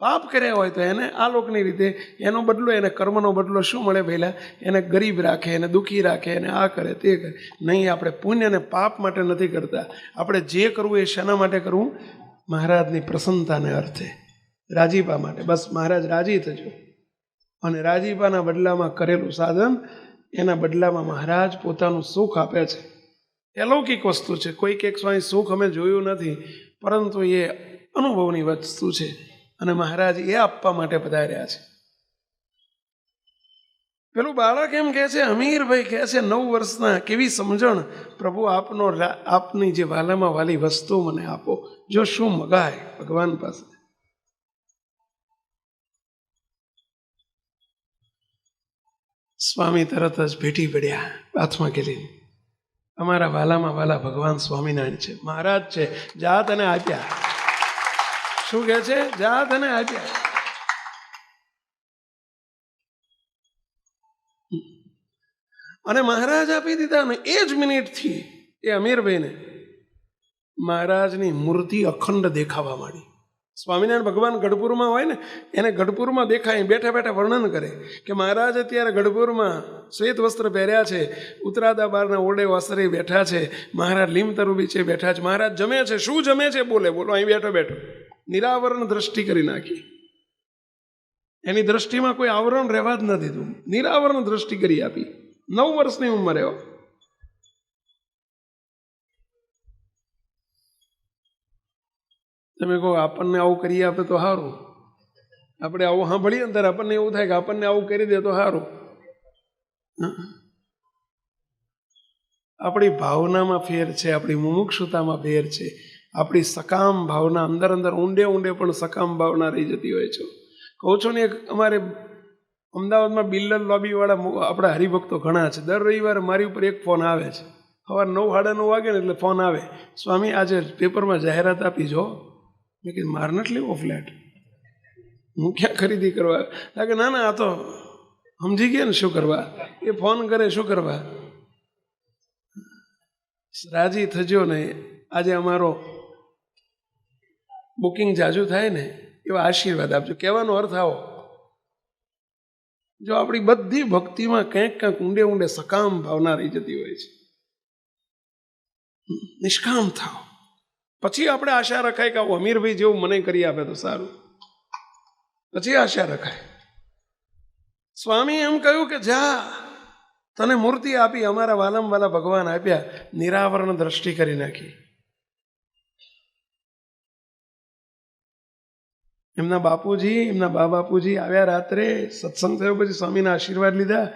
પાપ કર્યા હોય તો એને આલોકની રીતે એનો બદલો, એને કર્મનો બદલો શું મળે? પહેલાં એને ગરીબ રાખે, એને દુઃખી રાખે, એને આ કરે તે કરે. નહીં, આપણે પુણ્ય અને પાપ માટે નથી કરતા. આપણે જે કરવું એ શાના માટે કરવું? મહારાજની પ્રસન્નતાને અર્થે, રાજીપા માટે. બસ મહારાજ રાજી થજો, અને રાજીપાના બદલામાં કરેલું સાધન, એના બદલામાં મહારાજ પોતાનું સુખ આપે છે. અલૌકિક વસ્તુ છે. કોઈક એક સ્વામી સુખ અમે જોયું નથી, પરંતુ એ અનુભવની વસ્તુ છે અને મહારાજ એ આપવા માટે પધાર્યા છે. પેલું બાળક એમ કહે છે, અમીરભાઈ કહે છે 9 વર્ષના, કેવી સમજણ, પ્રભુ આપની જે વાલામાં વાલી વસ્તુ મને આપો. જો શું મગાય ભગવાન પાસે. સ્વામી તરત જ ભેટી પડ્યા હાથમાં કેલી. અમારા વાલામાં વાલા ભગવાન સ્વામિનારાયણ છે, મહારાજ છે, જા તને આપ્યા. શું કહે છે? જા તને આપ્યા. અને મહારાજ આપી દીધા ને એ જ મિનિટથી એ અમીરભાઈને મહારાજની મૂર્તિ અખંડ દેખાવા માંડી. સ્વામિનારાયણ ભગવાન ગઢપુરમાં હોય ને, એને ગઢપુરમાં દેખાય, બેઠા બેઠા વર્ણન કરે કે મહારાજ અત્યારે ગઢપુરમાં શ્વેત વસ્ત્ર પહેર્યા છે, ઉત્તરાદા બારના ઓરડે વસ્ત્રે બેઠા છે, મહારાજ લીમતરુ બીચે બેઠા છે, મહારાજ જમે છે. શું જમે છે? બોલો અહીં બેઠો બેઠો નિરાવરણ દ્રષ્ટિ કરી નાખી. એની દ્રષ્ટિમાં કોઈ આવરણ રહેવા જ ન દીધું, નિરાવરણ દ્રષ્ટિ કરી આપી. 9 વર્ષની ઉંમરે. તમે કહો આપણને આવું કરી આપે તો સારું, આપણે આવું સાંભળીએ ને ત્યારે આપણને એવું થાય કે આપણને આવું કરી દે તો સારું. આપણી ભાવનામાં ફેર છે, આપણી મુમુક્ષુતામાં ફેર છે, આપણી સકામ ભાવના અંદર ઊંડે પણ સકામ ભાવના રહી જતી હોય છે. કહું છો ને, એક અમારે અમદાવાદમાં બિલ્લર લોબીવાળા આપણા હરિભક્તો ઘણા છે. દર રવિવારે મારી ઉપર એક ફોન આવે છે. સવારે 9, 9:30 વાગે ને એટલે ફોન આવે, સ્વામી આજે પેપરમાં જાહેરાત આપી જો. મેં કીધું મારે નથી લેવો ફ્લેટ, હું ક્યાં ખરીદી કરવા? કે ના આ તો સમજી ગયા ને શું કરવા. એ ફોન કરે શું કરવા. રાજી થજો ને. આજે અમારો બુકિંગ જાજુ થાય ને એવા આશીર્વાદ આપજો. કહેવાનો અર્થ આવો, જો આપણી બધી ભક્તિમાં કંઈક ઊંડે સકામ ભાવના રહી જતી હોય છે, નિષ્કામ થાવ. પછી આપણે આશા રખાય કે આવું અમીરભાઈ જેવું મને કરી આપે તો સારું, પછી આશા રખાય. સ્વામી એમ કહ્યું કે જા, તને મૂર્તિ આપી, અમારા વાલા ભગવાન આપ્યા, નિરાવરણ દ્રષ્ટિ કરી નાખી. એમના બાપુજી, એમના બાપુજી આવ્યા રાત્રે, સત્સંગ થયો પછી સ્વામીના આશીર્વાદ લીધા.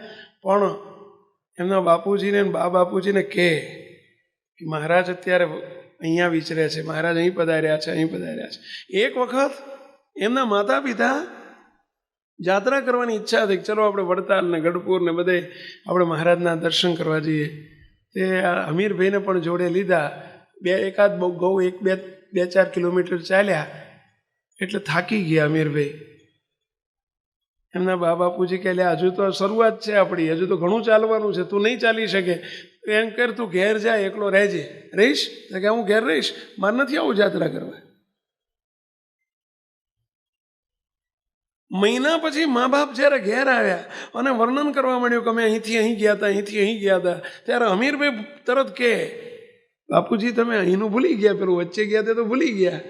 પણ એમના બાપુજીને બાપુજીને કે મહારાજ અત્યારે અહીંયા વિચરે છે, મહારાજ અહીં પધાર્યા છે, અહીં પધાર્યા છે. એક વખત એમના માતા પિતા યાત્રા કરવાની ઈચ્છા હતી, ચલો આપણે વડતાલ ને ગઢપુર ને બધે આપણે મહારાજના દર્શન કરવા જઈએ. તે અમીરભાઈને પણ જોડે લીધા. એકાદ ગૌ 1-2 કિલોમીટર ચાલ્યા એટલે થાકી ગયા અમીરભાઈ. એમના બાપુજી કહે હજુ તો શરૂઆત છે આપણી, હજુ તો ઘણું ચાલવાનું છે, તું નહીં ચાલી શકે, એમ કર તું ઘેર જાય, એકલો રહેજે. રહીશ તો કે હું ઘેર રહીશ, મારે નથી આવું યાત્રા કરવા. મહિના પછી મા બાપ જ્યારે ઘેર આવ્યા અને વર્ણન કરવા માંડ્યું કે અમે અહીંથી અહીં ગયા હતા, અહીંથી અહીં ગયા હતા, ત્યારે અમીરભાઈ તરત કે બાપુજી તમે અહીંનું ભૂલી ગયા, પેલું વચ્ચે ગયા તે તો ભૂલી ગયા.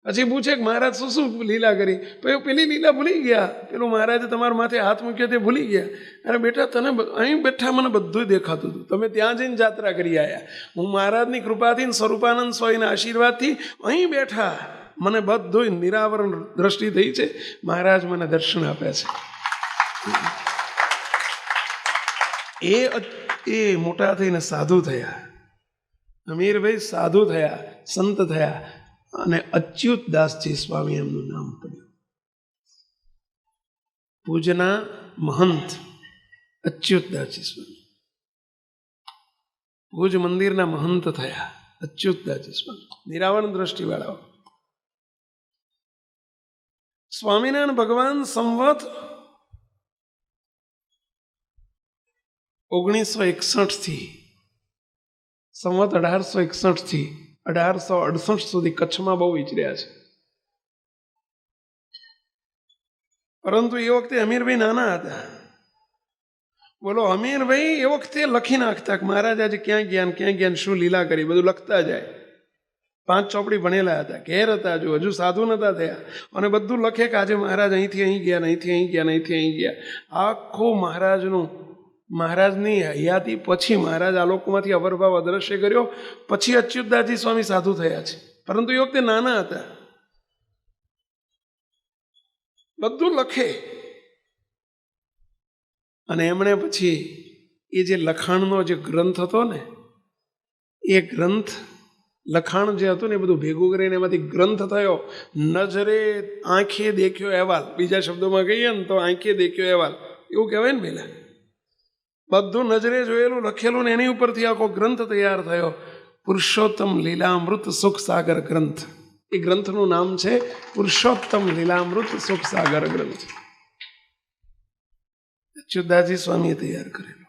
પછી પૂછે કે મહારાજ શું શું લીલા કરી? પેલી લીલા ભૂલી ગયા, પેલું મહારાજે તમારા માથે હાથ મૂક્યો તે ભૂલી ગયા. અરે બેટા તને અહીં બેઠા મને બધું દેખાતું હતું, તમે ત્યાં જઈને યાત્રા કરી આવ્યા. હું મહારાજની કૃપાથી, સ્વરૂપાનંદ સ્વામીના આશીર્વાદથી અહીં બેઠા મને બધું નિરાવરણ દ્રષ્ટિ થઈ છે. મહારાજ મને દર્શન આપ્યા છે. એ મોટા થઈને સાધુ થયા, અમીરભાઈ સાધુ થયા, સંત થયા અને અચ્યુતદાસજી સ્વામી એમનું નામ પડ્યું. પૂજના મહંત અચ્યુતદાસજી સ્વામી ભુજ મંદિરના મહંત થયા. અચ્યુતદાસજી સ્વામી નિરાવરણ દ્રષ્ટિવાળાઓ. સ્વામિનારાયણ ભગવાન સંવત 1961 થી સંવત 1861 થી 1868 સુધી કચ્છમાં બહુ વિચર્યા છે. પરંતુ એ વખતે અમીરભાઈ નાના હતા. બોલો, અમીરભાઈ એ વખતે લખી નાખતા કે મહારાજ આજે ક્યાં ગયા, શું લીલા કરી, બધું લખતા જાય. 5 ચોપડી ભણેલા હતા, ઘેર હતા, હજુ સાધુ નતા થયા, અને બધું લખે કે આજે મહારાજ અહીંથી અહીં ગયા, અહીંથી અહીં ગયા, અહીંથી અહીં ગયા. આખું મહારાજની હયાતી પછી મહારાજ આ લોકોમાંથી અવરભાવ અદ્રશ્ય કર્યો, પછી અચ્યુતદાસજી સ્વામી સાધુ થયા છે. પરંતુ એ વખતે નાના હતા. બધું લખે. અને એમણે પછી એ જે લખાણનો જે ગ્રંથ હતો ને, એ ગ્રંથ લખાણ જે હતું ને એ બધું ભેગું કરીને એમાંથી ગ્રંથ થયો. નજરે આંખે દેખ્યો અહેવાલ, બીજા શબ્દોમાં કહીએ ને તો આંખે દેખ્યો અહેવાલ એવું કહેવાય ને પેલા. બધું નજરે જોયેલું, લખેલું ને એની ઉપરથી આખો ગ્રંથ તૈયાર થયો. પુરુષોત્તમ લીલામૃત સુખ સાગર ગ્રંથ. એ ગ્રંથનું નામ છે પુરુષોત્તમ લીલામૃત સુખ સાગર ગ્રંથ. અચ્યુતદાસજી સ્વામીએ તૈયાર કરેલો.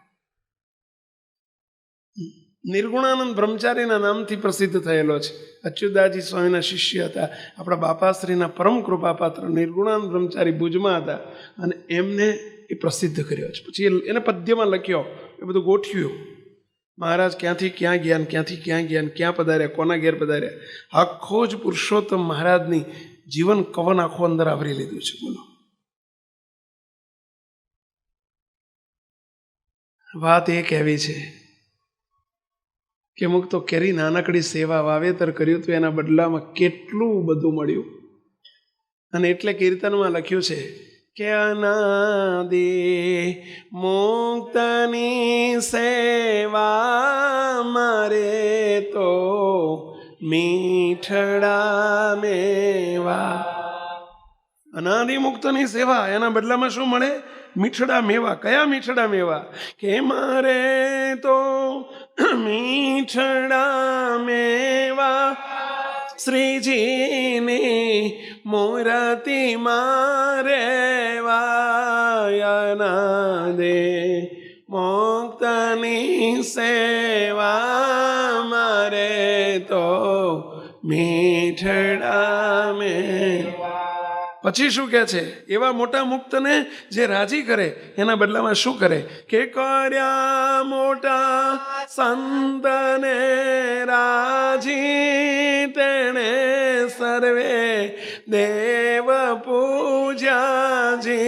નિર્ગુણાનંદ બ્રહ્મચારીના નામથી પ્રસિદ્ધ થયેલો છે. અચ્યુતદાસજી સ્વામીના શિષ્ય હતા. આપણા બાપાશ્રીના પરમ કૃપાપાત્ર નિર્ગુણાનંદ બ્રહ્મચારી ભુજમાં હતા અને એમને એ પ્રસિદ્ધ કર્યો છે. પછી એને પદ્યમાં લખ્યો, એ બધું ગોઠવ્યું. મહારાજ ક્યાંથી ક્યાં ગયા, ક્યાંથી ક્યાં ગયા, ક્યાં પધાર્યા, કોના ઘેર પધાર્યા, આખો જ પુરુષોત્તમ મહારાજની જીવન કવન આખો અંદર આવરી લીધું છે. બોલો, વાત એ કહેવી છે કે અમુક તો કેરી નાનકડી સેવા વાવેતર કર્યું હતું, એના બદલામાં કેટલું બધું મળ્યું. અને એટલે કીર્તનમાં લખ્યું છે કે અનાદિ મુક્તની સેવા મારે તો મીઠડા મેવા. અનાદિ મુક્તની સેવા, એના બદલામાં શું મળે? મીઠડા મેવા. કયા મીઠડા મેવા? કે મારે તો મીઠડા મેવા શ્રીજીની મૂર્તિ મારે વાયના દે મુક્તની સેવા મારે તો મીઠડા મેવા. પછી શું કહે છે? એવા મોટા મુક્તને જે રાજી કરે એના બદલામાં શું કરે કે કર્યા મોટા સંતને રાજી તેણે સર્વે દેવ પૂજાજી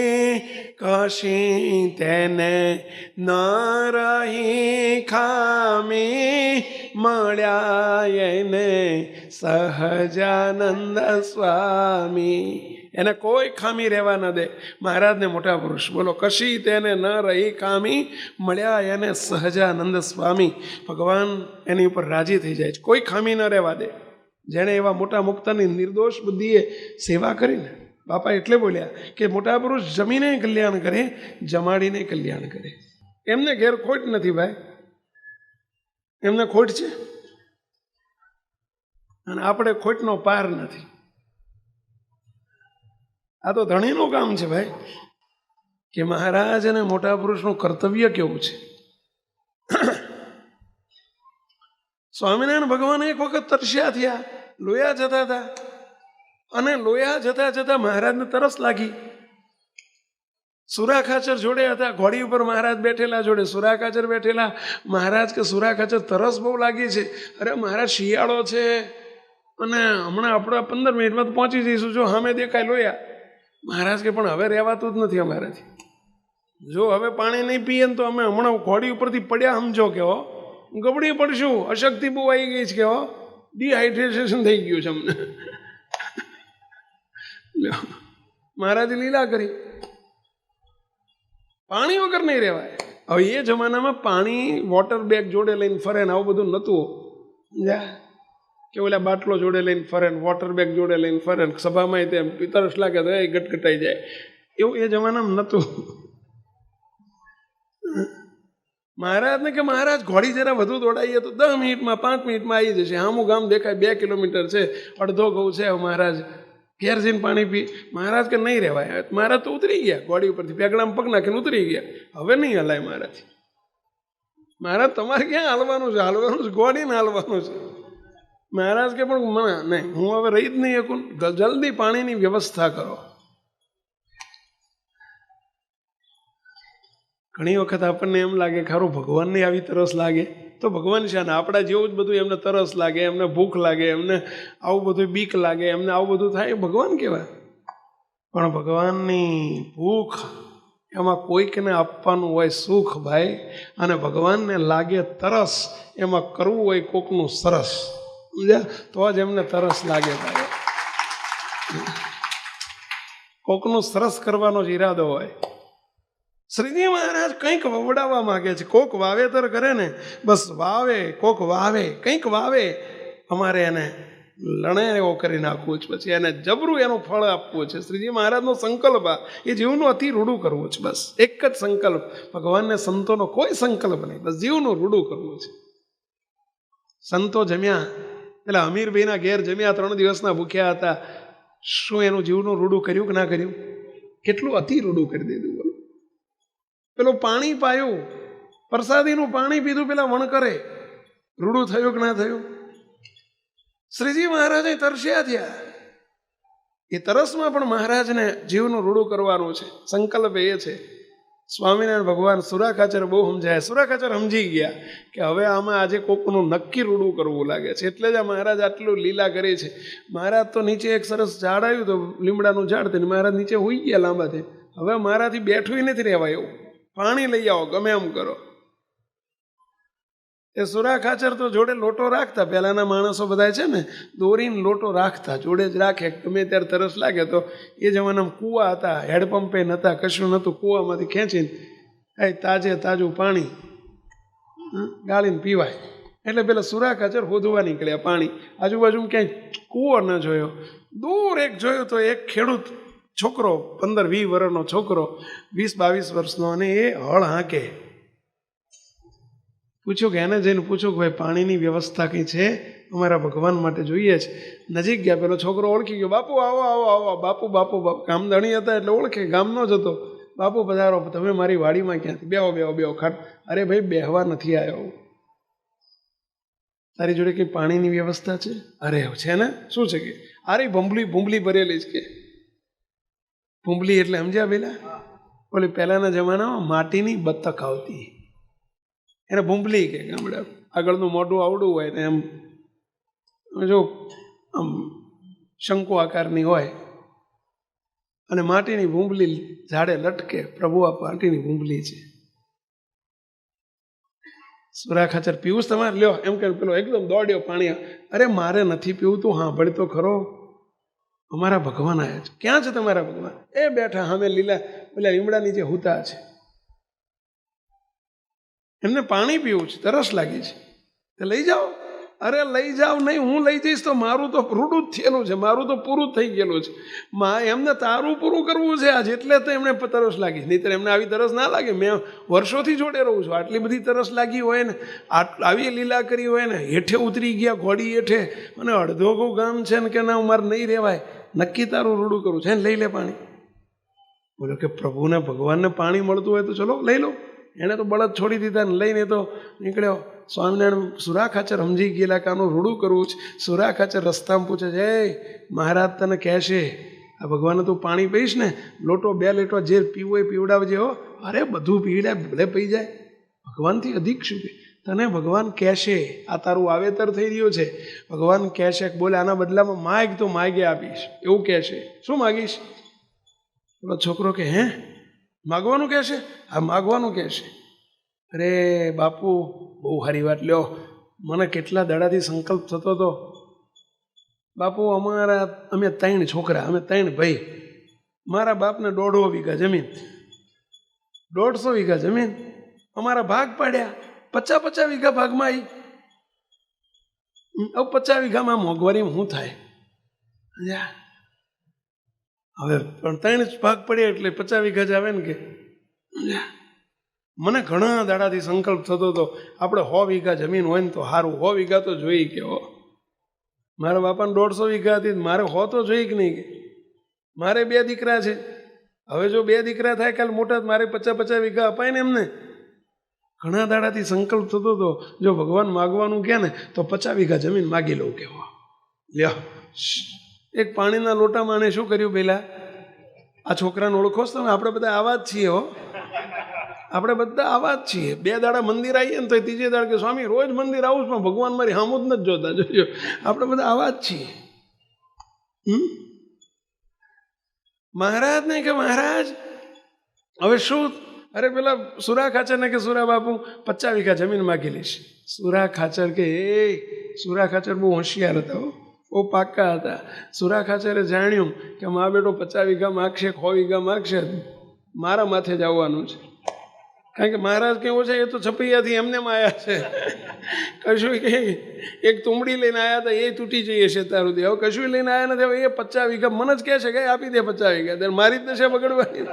કશી તેને ન રહી ખામી મળ્યા એને સહજાનંદ સ્વામી. એને કોઈ ખામી રહેવા ન દે મહારાજને મોટા પુરુષ. બોલો, કશી તેને ન રહી ખામી મળ્યા એને સહજાનંદ સ્વામી. ભગવાન એની ઉપર રાજી થઈ જાય છે, કોઈ ખામી ન રહેવા દે. જેણે એવા મોટા મુક્તની નિર્દોષ બુદ્ધિએ સેવા કરીને, બાપા એટલે બોલ્યા કે મોટા પુરુષ જમીને કલ્યાણ કરે, જમાડીને કલ્યાણ કરે. એમને ઘેર ખોટ નથી ભાઈ, એમને ખોટ છે અને આપણે ખોટનો પાર નથી. આ તો ધણીનું કામ છે ભાઈ કે મહારાજ અને મોટા પુરુષનું કર્તવ્ય કેવું છે. સ્વામિનારાયણ ભગવાન એક વખત તરસ્યા થયા, લોયા જતા હતા અને લોયા જતા જતા મહારાજને તરસ લાગી. સુરા ખાચર જોડે હતા, ઘોડી ઉપર મહારાજ બેઠેલા, જોડે સુરા ખાચર બેઠેલા. મહારાજ કે સુરા ખાચર તરસ બહુ લાગી છે. અરે મહારાજ શિયાળો છે અને હમણાં આપણે 15 મિનિટમાં તો પહોંચી જઈશું, જો સામે દેખાય લોયા. મહારાજ કે પણ હવે રહેવાતું જ નથી અમારાથી, જો હવે પાણી નહીં પીએ ને તો અમે હમણાં ઘોડી ઉપરથી પડ્યા સમજો કે હો ગબડી પડશું, અશક્તિ બહુ આવી ગઈ છે કે હો ડિહાઇડ્રેશન થઈ ગયું છે અમને. મહારાજે લીલા કરી, પાણી વગર નહીં રહેવાય. હવે એ જમાનામાં પાણી વોટર બેગ જોડે લઈને ફરે ને આવું બધું નહોતું. કે ઓલા બાટલો જોડે લઈને ફરે ને વોટર બેગ જોડે લઈને ફરે ને સભામાં તેમ તરસ લાગે તો એ ગટગટાઈ જાય, એવું એ જમાનામાં નહોતું. મહારાજને કે મહારાજ ઘોડી જરા વધુ દોડાઈએ તો 10 મિનિટમાં 5 મિનિટમાં આવી જશે. આમું ગામ દેખાય 2 કિલોમીટર છે, અડધો ઘઉં છે. મહારાજ ઘેર જઈને પાણી પી. મહારાજ કે નહીં રહેવાય. મહારાજ તો ઉતરી ગયા ઘોડી ઉપરથી, પેગડામાં પગ નાખીને ઉતરી ગયા. હવે નહીં હલાય મહારાજ. મહારાજ તમારે ક્યાં હાલવાનું છે? હાલવાનું છે ઘોડીને હાલવાનું છે. મહારાજ કે પણ નહીં, હું હવે રહી જ નહીં શકું, જલ્દી પાણીની વ્યવસ્થા કરો. ઘણી વખત આપણને એમ લાગે ખરું ભગવાનને આવી તરસ લાગે તો ભગવાન છે ને આપણા જેવું જ બધું એમને તરસ લાગે, એમને ભૂખ લાગે, એમને આવું બધું બીક લાગે, એમને આવું બધું થાય, ભગવાન કહેવાય. પણ ભગવાનની ભૂખ એમાં કોઈકને આપવાનું હોય સુખ ભાઈ, અને ભગવાનને લાગે તરસ એમાં કરવું હોય કોકનું સરસ, તો જ એમને તરસ લાગે ભાઈ. કોકનું સરસ કરવાનો જ ઈરાદો હોય. શ્રીજી મહારાજ કંઈક વવડાવવા માંગે છે. કોક વાવેતર કરે ને બસ વાવે, કોક વાવે, કંઈક વાવે, અમારે એને લણે એવો કરી નાખવું છે, પછી એને જબરું એનું ફળ આપવું છે. શ્રીજી મહારાજનો સંકલ્પ એ જીવનું અતિ રૂડું કરવું છે. બસ એક જ સંકલ્પ, ભગવાનને સંતોનો કોઈ સંકલ્પ નહીં, બસ જીવનું રૂડું કરવું છે. સંતો જમ્યા, પેલા અમીરભાઈના ઘેર જમ્યા, 3 દિવસના ભૂખ્યા હતા. શું એનું જીવનું રૂડું કર્યું કે ના કર્યું? કેટલું અતિ રૂડું કરી દીધું. પેલું પાણી પાયું, પ્રસાદીનું પાણી પીધું, પેલા વણકરે રૂડું થયું કે ના થયું? શ્રીજી મહારાજ તરસ્યા થયા. એ તરસમાં પણ મહારાજને જીવનું રૂડું કરવાનું છે. સંકલ્પ એ છે. સ્વામિનારાયણ ભગવાન સુરા ખાચર બહુ સમજાય. સુરા ખાચર સમજી ગયા કે હવે આમાં આજે કોકનું નક્કી રૂડું કરવું લાગે છે, એટલે જ આ મહારાજ આટલું લીલા કરી છે. મહારાજ તો નીચે એક સરસ ઝાડ આવ્યું તો લીમડાનું ઝાડ, તેને મહારાજ નીચે હોઈ ગયા લાંબાથી. હવે મારાથી બેઠું નથી રહેવાય એવું, પાણી લઈ આવો, ગમે એમ કરો. એ સુરા ખાચર તો જોડે લોટો રાખતા. પહેલાના માણસો બધા છે ને દોરીને લોટો રાખતા, જોડે જ રાખે. ગમે ત્યારે તરસ લાગે તો, એ જમાનામાં કૂવા હતા, હેડપંપે નહોતા, કશું નહોતું. કૂવામાંથી ખેંચીને તાજે તાજું પાણી ગાળીને પીવાય. એટલે પેલા સુરા ખાચર હોદવા નીકળ્યા પાણી. આજુબાજુમાં ક્યાંય કૂવો ન જોયો. દૂર એક જોયો તો એક ખેડૂત છોકરો, 15-20 વર્ષનો છોકરો, 20-22 વર્ષનો, અને એ હળ હાંકે. પૂછ્યું કે એને જઈને પૂછ્યું કે ભાઈ પાણીની વ્યવસ્થા કંઈ છે, અમારા ભગવાન માટે જોઈએ છે. નજીક ગયા, પેલો છોકરો ઓળખી ગયો. બાપુ આવો આવો આવો, બાપુ બાપુ બાપુ. ગામધણી હતા એટલે ઓળખે, ગામનો જ હતો. બાપુ પધારો, તમે મારી વાડીમાં ક્યાંથી? બેહો બેહો બેહો ખાટ. અરે ભાઈ બેહવા નથી આવ્યો, તારી જોડે કંઈ પાણીની વ્યવસ્થા છે? અરે છે ને. શું છે કે? અરે ભૂંબલી ભરેલી જ કે. ભૂંબલી એટલે સમજ્યા પેલા? ઓલી પહેલાના જમાનામાં માટીની બતક આવતી, એને ભૂંબલી કે ગામડા. આગળનું મોઢું આવડું હોય ને એમ જો આમ શંકુ આકારની હોય અને માટીની ભૂંબલી ઝાડે લટકે. પ્રભુ આ માટીની ભૂંબલી છે. સુરા ખાચર પીવું તમારે? લ્યો એમ કે પેલો એકદમ દોડ્યો પાણી. અરે મારે નથી પીવું, તું સાંભળ તો ખરો, અમારા ભગવાન આવ્યા છે. ક્યાં છે તમારા ભગવાન? એ બેઠા સામે લીલા પેલા લીમડાની જે હુતા છે, એમને પાણી પીવું છે, તરસ લાગી છે, તો લઈ જાઓ. અરે લઈ જાઓ નહીં, હું લઈ જઈશ તો મારું તો રૂડું જ થયેલું છે, મારું તો પૂરું થઈ ગયેલું છે. એમને તારું પૂરું કરવું છે આજ, એટલે તો એમને તરસ લાગી. નહીંતર એમને આવી તરસ ના લાગે. મેં વર્ષોથી જોડે રહું છું. આટલી બધી તરસ લાગી હોય ને, આવી લીલા કરી હોય ને, હેઠે ઉતરી ગયા ઘોડી હેઠે, અને અડધો ગામ છે ને કે ના મારે નહીં રહેવાય, નક્કી તારું રૂડું કરવું છે, લઈ લે પાણી. બોલો કે પ્રભુને ભગવાનને પાણી મળતું હોય તો ચલો લઈ લો. એણે તો બળદ છોડી દીધા ને લઈને તો નીકળ્યો. સ્વામિનારાયણ સુરા ખાચર સમજી ગયેલા કે આનું રૂડું કરવું છે. સુરા ખાચર રસ્તામાં પૂછે છે, મહારાજ તને કહેશે આ ભગવાનને તું પાણી પીશ ને, લોટો 2 લીટર જે પીવું એ પીવડાવજે હો. અરે બધું પીવડાય, ભલે પી જાય, ભગવાનથી અધિક શું કે? તને ભગવાન કહેશે આ તારું વાવેતર થઈ રહ્યું છે, ભગવાન કહેશે બોલે આના બદલામાં માગ તો માગે આપીશ, એવું કહેશે. શું માગીશ? છોકરો કે હે માગવાનું કહેશે? હા માગવાનું કહેશે. અરે બાપુ બહુ સારી વાત, લ્યો મને કેટલા દાડાથી સંકલ્પ થતો હતો. બાપુ અમે 3 છોકરા, અમે 3 ભાઈ. મારા બાપને 150 વીઘા જમીન, 150 વીઘા જમીન. અમારા ભાગ પાડ્યા, 50 વીઘા ભાગમાં આવી. હવે 50 વીઘામાં મોંઘવારીમાં શું થાય? હવે પણ 3 ભાગ પડ્યા એટલે 50 વીઘા જ આવે ને કે. મને ઘણા દાડાથી સંકલ્પ થતો હતો આપણે 100 વીઘા જમીન હોય ને તો સારું. 100 વીઘા તો જોઈ કે હો. મારા બાપાને 150 વીઘા હતી, મારે 100 તો જોઈ કે નહીં કે. મારે 2 દીકરા છે. હવે જો 2 દીકરા થાય કાલ મોટા, મારે 50 વીઘા અપાય ને એમને. ઘણા દાડાથી સંકલ્પ થતો હતો જો ભગવાન માગવાનું કહે ને તો 50 વીઘા જમીન માગી લઉં કેવો. લ્યો એક પાણીના લોટામાં આને શું કર્યું? પહેલાં આ છોકરાને ઓળખો છો તમે? આપણે બધા આવા જ છીએ હો, આપણે બધા આવા જ છીએ. 2 દાડા મંદિર આવીએ ને તો 3જે દાડા કે સ્વામી રોજ મંદિર આવું પણ ભગવાન મારી હામું જ નથી જોતા. જોજો આપણે બધા આવા જ છીએ. મહારાજ ને કે મહારાજ હવે શું? અરે પેલા સુરા ખાચર ને કે સુરા બાપુ 50 વીઘા જમીન માગી લઈશ. સુરા ખાચર કે સુરા ખાચર બહુ હોશિયાર હતા હો, બહુ પાક્કા હતા. સુરા ખાચરે જાણ્યું કે મા બેટો 50 વીઘા માગશે, 100 વીઘા માગશે, મારા માથે જ આવવાનું છે. કારણ કે મહારાજ કેવો છે, એ તો છપૈયાથી એમને આવ્યા છે. કશું કે એક તુંબડી લઈને આવ્યા હતા, એ તૂટી જઈએ છે તારું દે. હવે કશું લઈને આવ્યા નથી. હવે એ 50 વીઘા મને જ કહે છે કે આપી દે 50 વીઘા, ત્યારે મારી જ નશે બગડવાની.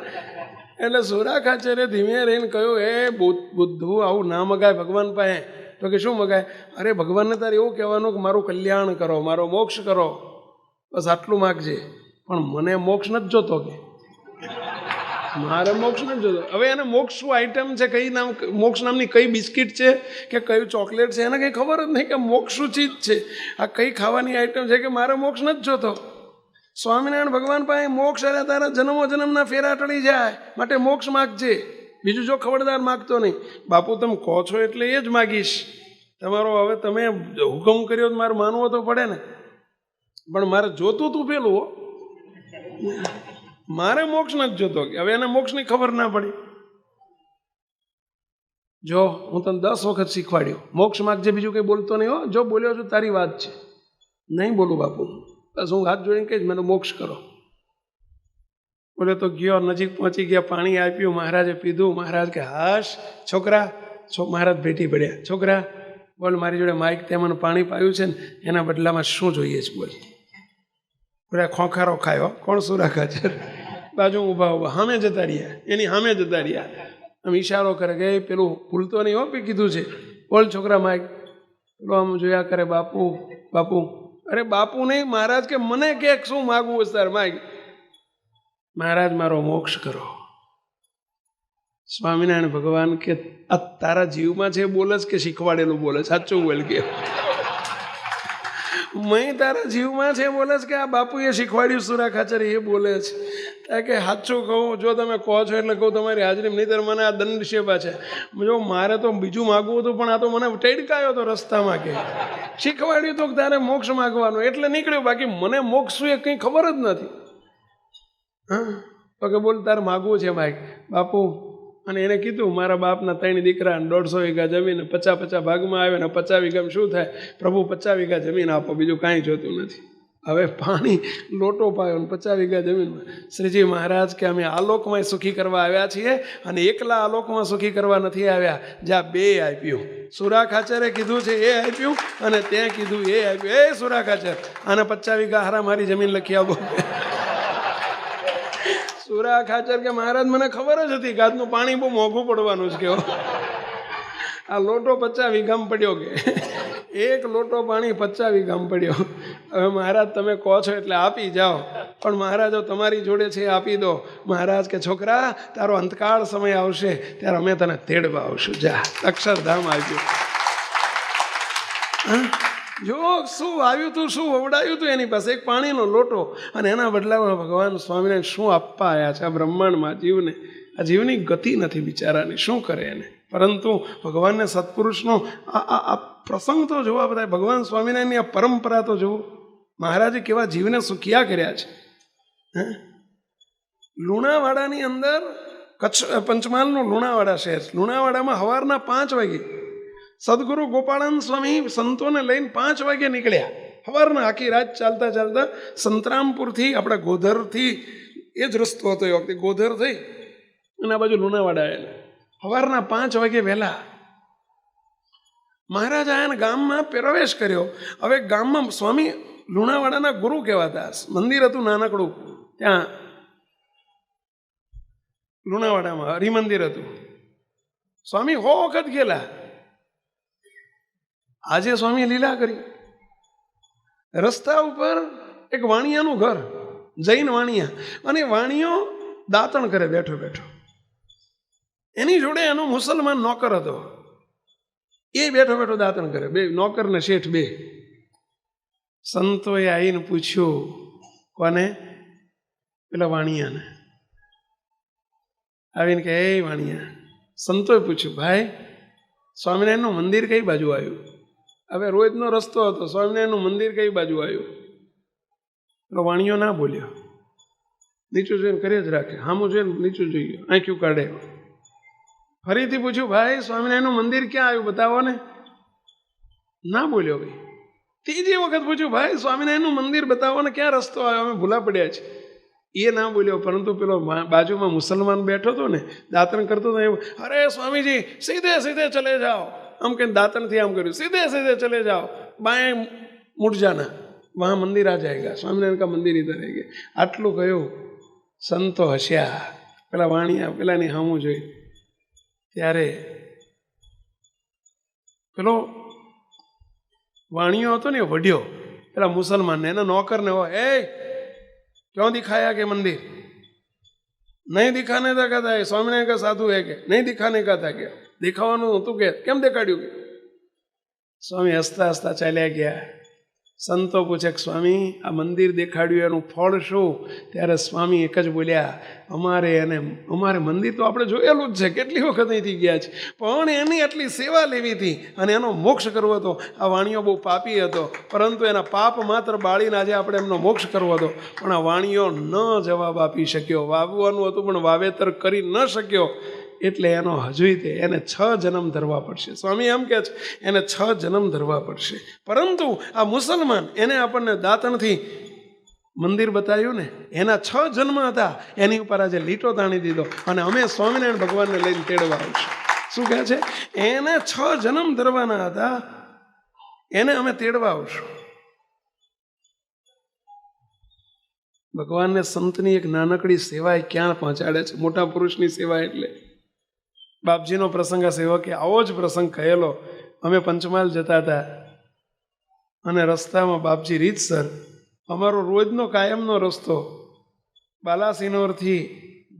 એટલે સુરા ખાચરે ધીમે રહીને કહ્યું, એ બુદ્ધુ આવું ના મગાય ભગવાન પાસે. તો કે શું મગાય? અરે ભગવાનને તારે એવું કહેવાનું કે મારું કલ્યાણ કરો, મારો મોક્ષ કરો, બસ આટલું માગજે. પણ મને મોક્ષ નથી જોતો કે, મારે મોક્ષ નથી જોતો. હવે એને મોક્ષ શું આઈટમ છે, કઈ નામ મોક્ષ નામની કઈ બિસ્કિટ છે કે કયું ચોકલેટ છે, એને કંઈ ખબર જ નહીં કે મોક્ષ શું ચીજ છે. આ કઈ ખાવાની આઈટમ છે કે મારે મોક્ષ નથી જોતો. સ્વામિનારાયણ ભગવાન પાસે મોક્ષ અરે તારા જન્મો જન્મના ફેરા ટળી જાય, માટે મોક્ષ માગજે. બીજું જો ખબરદાર માગતો નહીં. બાપુ તમે કહો છો એટલે એ જ માગીશ. તમારો હવે તમે હુકમ કર્યો તો મારે માનવો તો પડે ને. પણ મારે જોતું તું પેલું હો, મારે મોક્ષ નથી જોતો. હવે એને મોક્ષની ખબર ના પડી. જો હું તને 10 વખત શીખવાડ્યો મોક્ષ માગજે, બીજું કંઈ બોલતો નહીં હો. જો બોલ્યો છું તારી વાત છે, નહીં બોલું બાપુ. બસ હું હાથ જોડીને કહીશ મને મોક્ષ કરો. બોલે તો ગયો, નજીક પહોંચી ગયા, પાણી આપ્યું, મહારાજે પીધું. મહારાજ કે હાશ છોકરા, મહારાજ ભેટી પડ્યા. છોકરા બોલ, મારી જોડે માઇક તે મને પાણી પાયું છે ને એના બદલામાં શું જોઈએ છે બોલ. બોલે ખોખારો ખાયો. કોણ? સુરા ખાચર. બાજુ ઊભા સામે જતા રહ્યા, એની સામે જતા રહ્યા. આમ ઈશારો કરે કે પેલું ભૂલતો નહીં હો, પી કીધું છે બોલ છોકરા માઇક. પેલો આમ જોયા કરે, બાપુ બાપુ. અરે બાપુ નહીં, મહારાજ કે મને કે શું માગવું હશે તાર માગ. મહારાજ મારો મોક્ષ કરો. સ્વામિનારાયણ ભગવાન કે આ તારા જીવમાં છે બોલે છે કે શીખવાડેલું બોલે? સાચું બોલ કે મેં તારા જીવમાં છે બોલે છે કે આ બાપુએ શીખવાડ્યું સુરા ખાચર એ બોલે છે? કે સાચું કહું, જો તમે કહો છો એટલે કહું તમારી હાજરી, નહીંતર મને આ દંડ છે પાછા. જો મારે તો બીજું માગવું હતું, પણ આ તો મને ટેડકાયો હતો રસ્તામાં, કે શીખવાડ્યું તો તારે મોક્ષ માગવાનું, એટલે નીકળ્યું. બાકી મને મોક્ષ શું એ કંઈ ખબર જ નથી. હા, તો કે બોલ તારે માગવું છે ભાઈ બાપુ. અને એને કીધું મારા બાપના 3 દીકરા 150 વીઘા જમીન 50 ભાગમાં આવે ને 50 વીઘામાં શું થાય? પ્રભુ 50 વીઘા જમીન આપો, બીજું કાંઈ જોતું નથી. હવે પાણી લોટો પાયો ને 50 વીઘા જમીનમાં. શ્રીજી મહારાજ કે અમે આલોકમાં સુખી કરવા આવ્યા છીએ, અને એકલા આલોકમાં સુખી કરવા નથી આવ્યા. જ્યાં 2 આપ્યું, સુરા ખાચરે કીધું છે એ આપ્યું, અને ત્યાં કીધું એ આપ્યું. એ સુરા ખાચર, આને 50 વીઘા હારા મારી જમીન લખી આપો. સુરા ખાચર કે મહારાજ મને ખબર જ હતી કે આજનું પાણી બહુ મોંઘું પડવાનું છે. કેવો આ લોટો 50 વીઘામાં પડ્યો, કે 1 લોટો પાણી 50 વીઘામાં પડ્યો. હવે મહારાજ તમે કહો છો એટલે આપી જાઓ, પણ મહારાજો તમારી જોડે છે આપી દો. મહારાજ કે છોકરા, તારો અંતકાળ સમય આવશે ત્યારે અમે તને તેડવા આવશું. જા, અક્ષરધામ આવ્યું. જો શું આવ્યું હતું, શું વવડાયું હતું એની પાસે? એક પાણીનો લોટો, અને એના બદલામાં ભગવાન સ્વામિનારાયણ શું આપવા આવ્યા છે આ બ્રહ્માંડમાં જીવને? આ જીવની ગતિ નથી બિચારાની, શું કરે એને? પરંતુ ભગવાનને સત્પુરુષનો આ પ્રસંગ તો જોવા બધા. ભગવાન સ્વામિનારાયણની આ પરંપરા તો જુઓ. મહારાજે કેવા જીવને સુખિયા કર્યા છે. લુણાવાડાની અંદર, કચ્છ પંચમહાલનું લુણાવાડા શહેર, લુણાવાડામાં સવારના 5 વાગે સદગુરુ ગોપાળાનંદ સ્વામી સંતોને લઈને 5 વાગે નીકળ્યા. સવારના આખી રાત ચાલતા ચાલતા સંતરામપુરથી, આપણા ગોધરથી એ જ રસ્તો હતો એ વખતે, ગોધર થઈ અને આ બાજુ લુણાવાડા આવેલા. સવારના 5 વાગે વહેલા મહારાજ આયા, ગામમાં પ્રવેશ કર્યો. હવે ગામમાં સ્વામી લુણાવાડાના ગુરુ કહેવાતા. મંદિર હતું નાનકડું ત્યાં લુણાવાડામાં, હરિમંદિર હતું. સ્વામી 100 વખત ગયેલા. આજે સ્વામી લીલા કરી. રસ્તા ઉપર એક વાણિયાનું ઘર, જૈન વાણિયા, અને વાણિયો દાંતણ કરે બેઠો બેઠો. એની જોડે એનો મુસલમાન નોકર હતો, એ બેઠો બેઠો દાંતણ કરે. 2 નોકર ને શેઠ 2. સંતોએ આવીને પૂછ્યું, કોને? પેલા વાણિયાને. આવીને કે એ વાણિયા, સંતોએ પૂછ્યું, ભાઈ સ્વામિનારાયણનું મંદિર કઈ બાજુ આવ્યું? હવે રોજનો રસ્તો હતો, સ્વામિનારાયણનું મંદિર કઈ બાજુ આવ્યું? પેલો વાણિયો ના બોલ્યો, નીચું જોઈને કરે જ રાખે, સામું જોઈને નીચું જોઈએ, આંખ્યું કાઢે. ફરીથી પૂછ્યું, ભાઈ સ્વામિનારાયણનું મંદિર ક્યાં આવ્યું બતાવો ને. ના બોલ્યો ભાઈ. ત્રીજી વખત પૂછ્યું, ભાઈ સ્વામિનારાયણનું મંદિર બતાવો ને, ક્યાં રસ્તો આવ્યો, અમે ભૂલા પડ્યા છે. એ ના બોલ્યો. પરંતુ પેલો બાજુમાં મુસલમાન બેઠો હતો ને, દાંતણ કરતો હતો, એવું, અરે સ્વામીજી સીધે સીધે ચલે જાઓ, આમ કે દાંતણથી આમ કર્યું, સીધે સીધે ચલે જાઓ, બાएं मुड़ जाना, वहाँ मंदिर आ जाएगा, स्वामिनारायण का मंदिर इधर है. આટલું કહ્યું. સંતો હસ્યા. પેલા વાણિયા પેલાની હામું જોઈ. ત્યારે પેલો વાણિયો હતો ને વઢ્યો પેલા મુસલમાનને, એના નોકરને, હોય એ ક્यों दिखाया के मंदिर? नहीं दिखाने था कहता है, स्वामिनारायण का साधु है કે नहीं दिखाने का था क्या? દેખાવાનું હતું કે કેમ દેખાડ્યું? કે સ્વામી હસતા હસતા ચાલ્યા ગયા. સંતો પૂછે કે સ્વામી આ મંદિર દેખાડ્યું એનું ફળ શું? ત્યારે સ્વામી એક જ બોલ્યા, અમારે મંદિર તો આપણે જોયેલું જ છે, કેટલી વખત અહીંથી ગયા છે, પણ એની આટલી સેવા લેવી હતી અને એનો મોક્ષ કરવો હતો. આ વાણિયો બહુ પાપી હતો, પરંતુ એના પાપ માત્ર બાળીને આજે આપણે એમનો મોક્ષ કરવો હતો. પણ આ વાણિયો ન જવાબ આપી શક્યો. વાવવાનું હતું પણ વાવેતર કરી ન શક્યો. એટલે એનો હજુય તે એને 6 જન્મ ધરવા પડશે. સ્વામી એમ કહે છે એને 6 જન્મ ધરવા પડશે. પરંતુ આ મુસલમાન, એને આપણને દાંતણથી મંદિર બતાવ્યું ને, એના 6 જન્મ હતા, એની ઉપર આજે લીટો તાણી દીધો. અને અમે સ્વામિનારાયણ ભગવાનને લઈને તેડવા આવશું. શું કહે છે? એને 6 જન્મ ધરવાના હતા, એને અમે તેડવા આવશું. ભગવાનને સંતની એક નાનકડી સેવા એ ક્યાં પહોંચાડે છે? મોટા પુરુષની સેવા એટલે બાપજીનો પ્રસંગ આ સેવકે આવો જ પ્રસંગ કહેલો. અમે પંચમહાલ જતા હતા અને રસ્તામાં બાપજી રીતસર, અમારો રોજનો કાયમનો રસ્તો બાલાસિનોરથી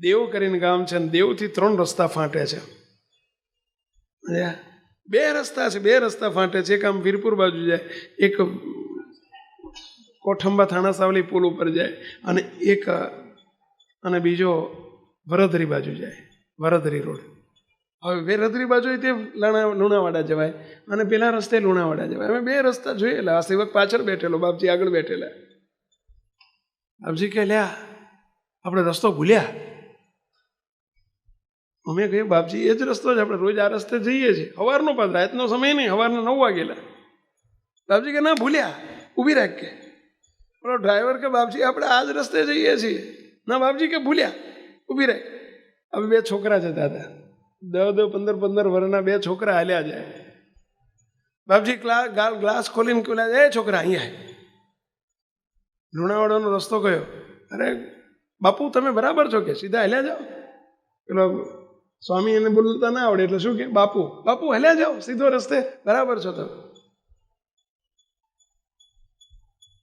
દેવ કરીને ગામ છે, દેવથી 3 રસ્તા ફાંટે છે. 2 રસ્તા છે, 2 રસ્તા ફાંટે છે. એક આમ વીરપુર બાજુ જાય, એક કોઠંબા થાણા સાવલી પુલ ઉપર જાય, અને એક અને બીજો વરદરી બાજુ જાય, વરદરી રોડ. હવે વરદરી બાજુ તે લુણાવાડા જવાય અને પેલા રસ્તે લુણાવાડા જવાય. અમે બે રસ્તા જોયેલા. આ સેવક પાછળ બેઠેલો, બાપજી આગળ બેઠેલા. બાપજી કે લ્યા આપણે રસ્તો ભૂલ્યા. અમે કહ્યું બાપજી એ જ રસ્તો છે, આપણે રોજ આ રસ્તે જઈએ છીએ. સવારનો પાછો રાતનો સમય નહીં, સવારના 9 વાગેલા. બાપજી કે ના ભૂલ્યા, ઊભી રાખ કે. બોલો ડ્રાઈવર કે બાપજી આપણે આ જ રસ્તે જઈએ છીએ. ના બાપજી કે ભૂલ્યા, ઊભી રાખ. હવે 2 છોકરા જતા હતા, 10, 15 વર્ષના 2 છોકરા હાલ્યા જાય. બાપજી ગ્લાસ ખોલીને બોલ્યા, એ છોકરા અહીંયા લુણાવાડાનો રસ્તો કયો? અરે બાપુ તમે બરાબર છો કે સીધા હાલ્યા જાઓ. પેલો સ્વામી એને બોલતા ના આવડે એટલે શું કે બાપુ બાપુ હાલ્યા જાઓ સીધો રસ્તે, બરાબર છો તમે.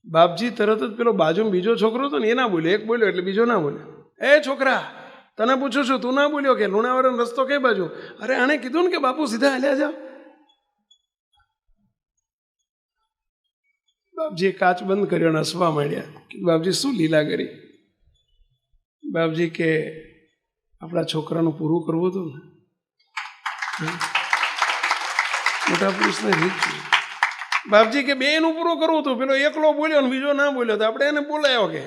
બાપજી તરત જ પેલો બાજુમાં બીજો છોકરો હતો ને એ ના બોલ્યો, એક બોલ્યો એટલે બીજો ના બોલ્યો. એ છોકરા તને પૂછું છું, તું ના બોલ્યો કે લુણાવાડાનો રસ્તો કઈ બાજુ? અરે આણે કીધું ને કે બાપુ સીધા હાલ્યા જાઓ. બાપજીએ કાચ બંધ કર્યો અને હસવા માંડ્યા. બાપજી શું લીલા કરી? બાપજી કે આપણા છોકરાનું પૂરું કરવું હતું ને, મોટા પુરુષને રીત છે. બાપજી કે 2નું પૂરું કરવું હતું. પેલો એકલો બોલ્યો ને બીજો ના બોલ્યો તો આપણે એને બોલાયો કે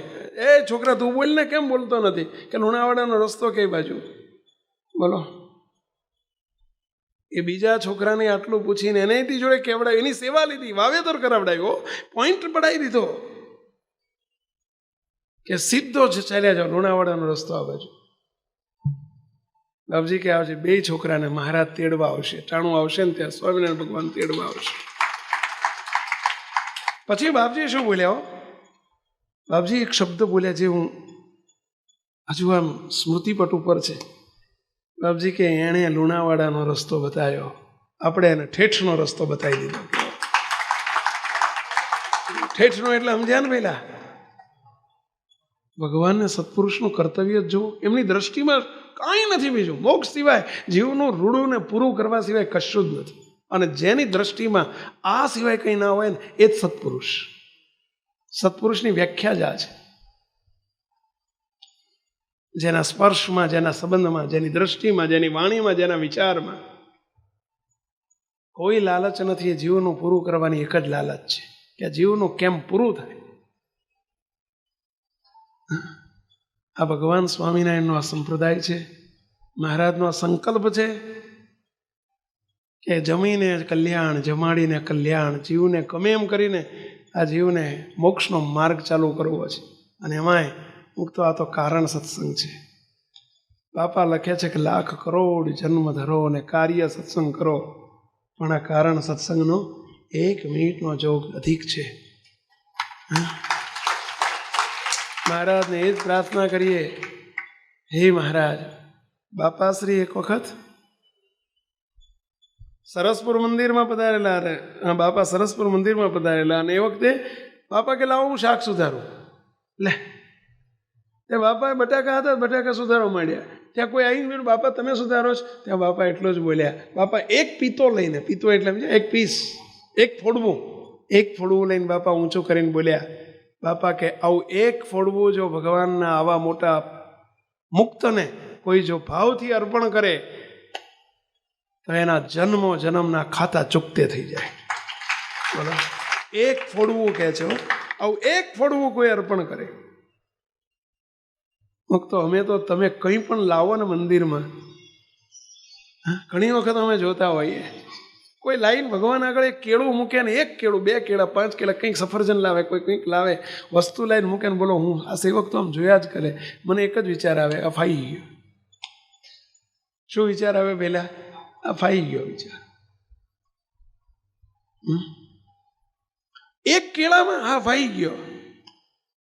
એ છોકરા તું બોલ ને, કેમ બોલતો નથી? કે લુણાવાડાનો રસ્તો કઈ બાજુ? બોલો. એ બીજા છોકરાને આટલું પૂછીને એનેથી જોડે કેવડાવ્યું, એની સેવા લીધી, વાવેતર કરાવડાવ્યો, પોઈન્ટ પડાવી દીધો કે સીધો જ ચાલ્યા જાઓ લુણાવાડાનો રસ્તો આ બાજુ. બાપજી કે આવશે 2 છોકરાને મહારાજ તેડવા આવશે, ટાણું આવશે ને ત્યાં સ્વામિનારાયણ ભગવાન તેડવા આવશે. પછી બાપજી શું બોલ્યા? બાપજી એક શબ્દ બોલ્યા જે હું હજુ આમ સ્મૃતિપટ ઉપર છે. બાપજી કે એણે લુણાવાડાનો રસ્તો બતાવ્યો, આપણે એને ઠેઠનો રસ્તો બતાવી દીધો. ઠેઠનો એટલે સમજ્યા ને પહેલા? ભગવાનને સત્પુરુષનું કર્તવ્ય જ જુઓ. એમની દ્રષ્ટિમાં કાંઈ નથી બીજું, મોક્ષ સિવાય જીવનું રૂડું ને પૂરું કરવા સિવાય કશું જ નથી. અને જેની દ્રષ્ટિમાં આ સિવાય કંઈ ના હોય ને એ જ સત્પુરુષ. સત્પુરુષની વ્યાખ્યા જ આ છે. જેના સ્પર્શમાં, જેના સંબંધમાં, જેની દ્રષ્ટિમાં, જેની વાણીમાં, જેના વિચારમાં કોઈ લાલચ નથી. એ જીવનું પૂરું કરવાની એક જ લાલચ છે કે આ જીવનું કેમ પૂરું થાય. આ ભગવાન સ્વામિનારાયણનો આ સંપ્રદાય છે, મહારાજનો આ સંકલ્પ છે કે જમીને કલ્યાણ, જમાડીને કલ્યાણ, જીવને ગમે એમ કરીને આ જીવને મોક્ષનો માર્ગ ચાલુ કરવો છે. અને એમાંય મુક્તો આ તો કારણ સત્સંગ છે. બાપા લખે છે કે 1,00,000 કરોડ જન્મ ધરો અને કાર્ય સત્સંગ કરો, પણ આ કારણ સત્સંગનો 1 મિનિટનો જોગ અધિક છે. મહારાજને એ જ પ્રાર્થના કરીએ, હે મહારાજ. બાપાશ્રી એક વખત સરસપુર મંદિરમાં પધારેલા, બાપા સરસપુર મંદિરમાં પધારેલા, અને એ વખતે બાપા કે લાવો હું શાક સુધારું. લે તે બાપાએ બટાકા હતા, બટાકા સુધારવા માંડ્યા. ત્યાં કોઈ આવીને બાપા તમે સુધારો છો? ત્યાં બાપા એટલો જ બોલ્યા. બાપા એક પીતો લઈને, પીતો એટલે એક પીસ, એક ફોડવું લઈને બાપા ઊંચું કરીને બોલ્યા. બાપા કે આવું એક ફોડવું જો ભગવાનના આવા મોટા મુક્તને કોઈ જો ભાવથી અર્પણ કરે તો એના જન્મો જન્મના ખાતા ચૂકતે થઈ જાય. બોલો, એક ફોડવું કહે છે, આવું એક ફોડવું કોઈ અર્પણ કરે. તો અમે તો તમે કંઈ પણ લાવો ને મંદિરમાં, ઘણી વખત અમે જોતા હોઈએ કોઈ લાઈન ભગવાન આગળ એક કેળું મૂકે ને, 1 કેળું, 2 કેળા, 5 કેળા, કંઈક સફરજન લાવે, કોઈ કંઈક લાવે, વસ્તુ લાઈને મૂકે ને બોલો હું આ સેવક તો આમ જોયા જ કરે. મને એક જ વિચાર આવે, આ ફાઈ ગયો. શું વિચાર આવે પહેલા? આ ફાઈ ગયો વિચાર. 1 કેળામાં હા ફાઈ ગયો.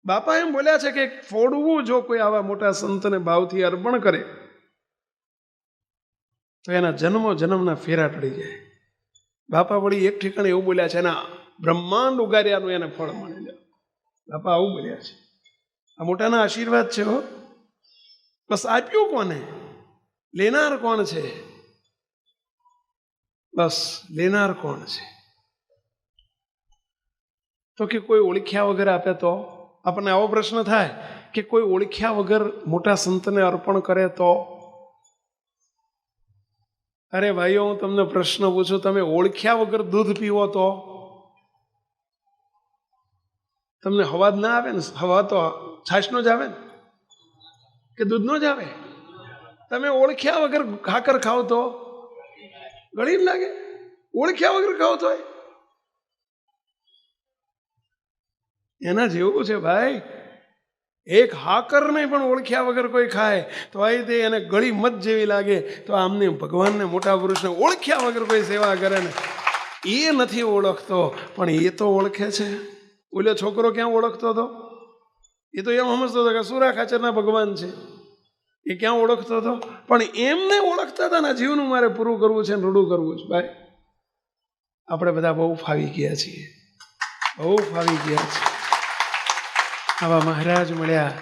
બાપા એમ બોલ્યા છે કે ફોડવું જો કોઈ આવા મોટા સંતને ભાવથી અર્પણ કરે તો એના જન્મો જન્મના ફેરા ટળી જાય. બાપા વળી એક ઠેકાણે એવું બોલ્યા છે, એના બ્રહ્માંડ ઉગાર્યાનું એને ફળ મળે છે. બાપા આવું બોલ્યા છે. આ મોટાના આશીર્વાદ છે. હો, બસ આપ્યું કોને? લેનાર કોણ છે? બસ લેનાર કોણ છે? તો કે કોઈ ઓળખ્યા વગર આપે તો આપણને આવો પ્રશ્ન થાય કે કોઈ ઓળખ્યા વગર મોટા સંતને અર્પણ કરે તો? અરે ભાઈઓ, હું તમને પ્રશ્ન પૂછું, તમે ઓળખ્યા વગર દૂધ પીવો તો? તમને હવા જ ના આવે ને? હવા તો છાશનો જ આવે ને, કે દૂધનો જ આવે? તમે ઓળખ્યા વગર ખાકર ખાઓ તો ગળી જ લાગે. ઓળખ્યા વગર ખાઓ તો એના જેવું છે ભાઈ. એક હાકર નહીં પણ ઓળખ્યા વગર કોઈ ખાય તો આ તે એને ગળી મત જેવી લાગે. તો આમને ભગવાનને, મોટા પુરુષને ઓળખ્યા વગર કોઈ સેવા કરે ને, એ નથી ઓળખતો પણ એ તો ઓળખે છે. ઓલો છોકરો ક્યાં ઓળખતો હતો? એ તો એમ સમજતો હતો કે સુરા ખાચરના ભગવાન છે. એ ક્યાં ઓળખતો હતો? પણ એમને ઓળખતા હતા ને, જીવનું મારે પૂરું કરવું છે, રૂડું કરવું છે. ભાઈ, આપણે બધા બહુ ફાવી ગયા છીએ, બહુ ફાવી ગયા છીએ. આવા મહારાજ મળ્યા,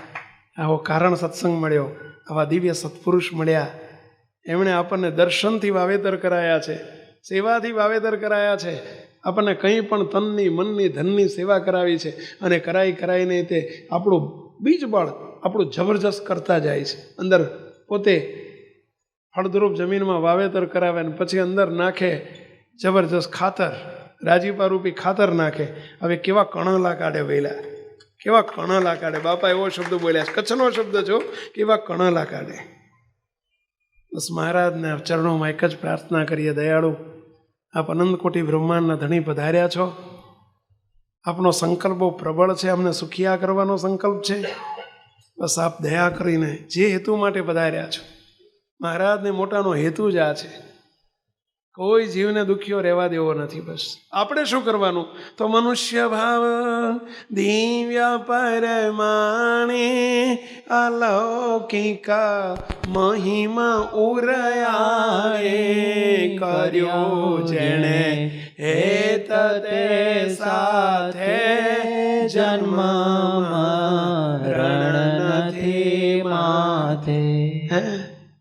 આવો કારણ સત્સંગ મળ્યો, આવા દિવ્ય સત્પુરુષ મળ્યા. એમણે આપણને દર્શનથી વાવેતર કરાયા છે, સેવાથી વાવેતર કરાયા છે. આપણને કંઈ પણ તનની, મનની, ધનની સેવા કરાવી છે. અને કરાઈને તે આપણું બીજ બળ આપણું જબરજસ્ત કરતા જાય છે. અંદર પોતે ફળદ્રુપ જમીનમાં વાવેતર કરાવે અને પછી અંદર નાખે જબરજસ્ત ખાતર, રાજીપારૂપી ખાતર નાખે. હવે કેવા કણલા કાઢે વહેલા, કેવા કણલા કાઢે. બાપા એવો શબ્દ બોલ્યા, કચ્છનો શબ્દ છો, કેવા કણલા કાઢે. બસ મહારાજને ચરણોમાં એક જ પ્રાર્થના કરીએ, દયાળુ આપ અનંત કોટી બ્રહ્માંડના ધણી પધાર્યા છો. આપનો સંકલ્પ બહુ પ્રબળ છે, અમને સુખિયા કરવાનો સંકલ્પ છે. બસ આપ દયા કરીને જે હેતુ માટે પધાર્યા છો, મહારાજને મોટાનો હેતુ જ આ છે. કોઈ જીવને દુખ્યો રહેવા દેવો નથી. બસ આપણે શું કરવાનું? તો મનુષ્ય ભાવ દિવ્ય પરમાણે અલૌકિક મહિમા ઉરયાએ કર્યો જેણે હેત તે સાથે જન્મ મરણ નથી માથે.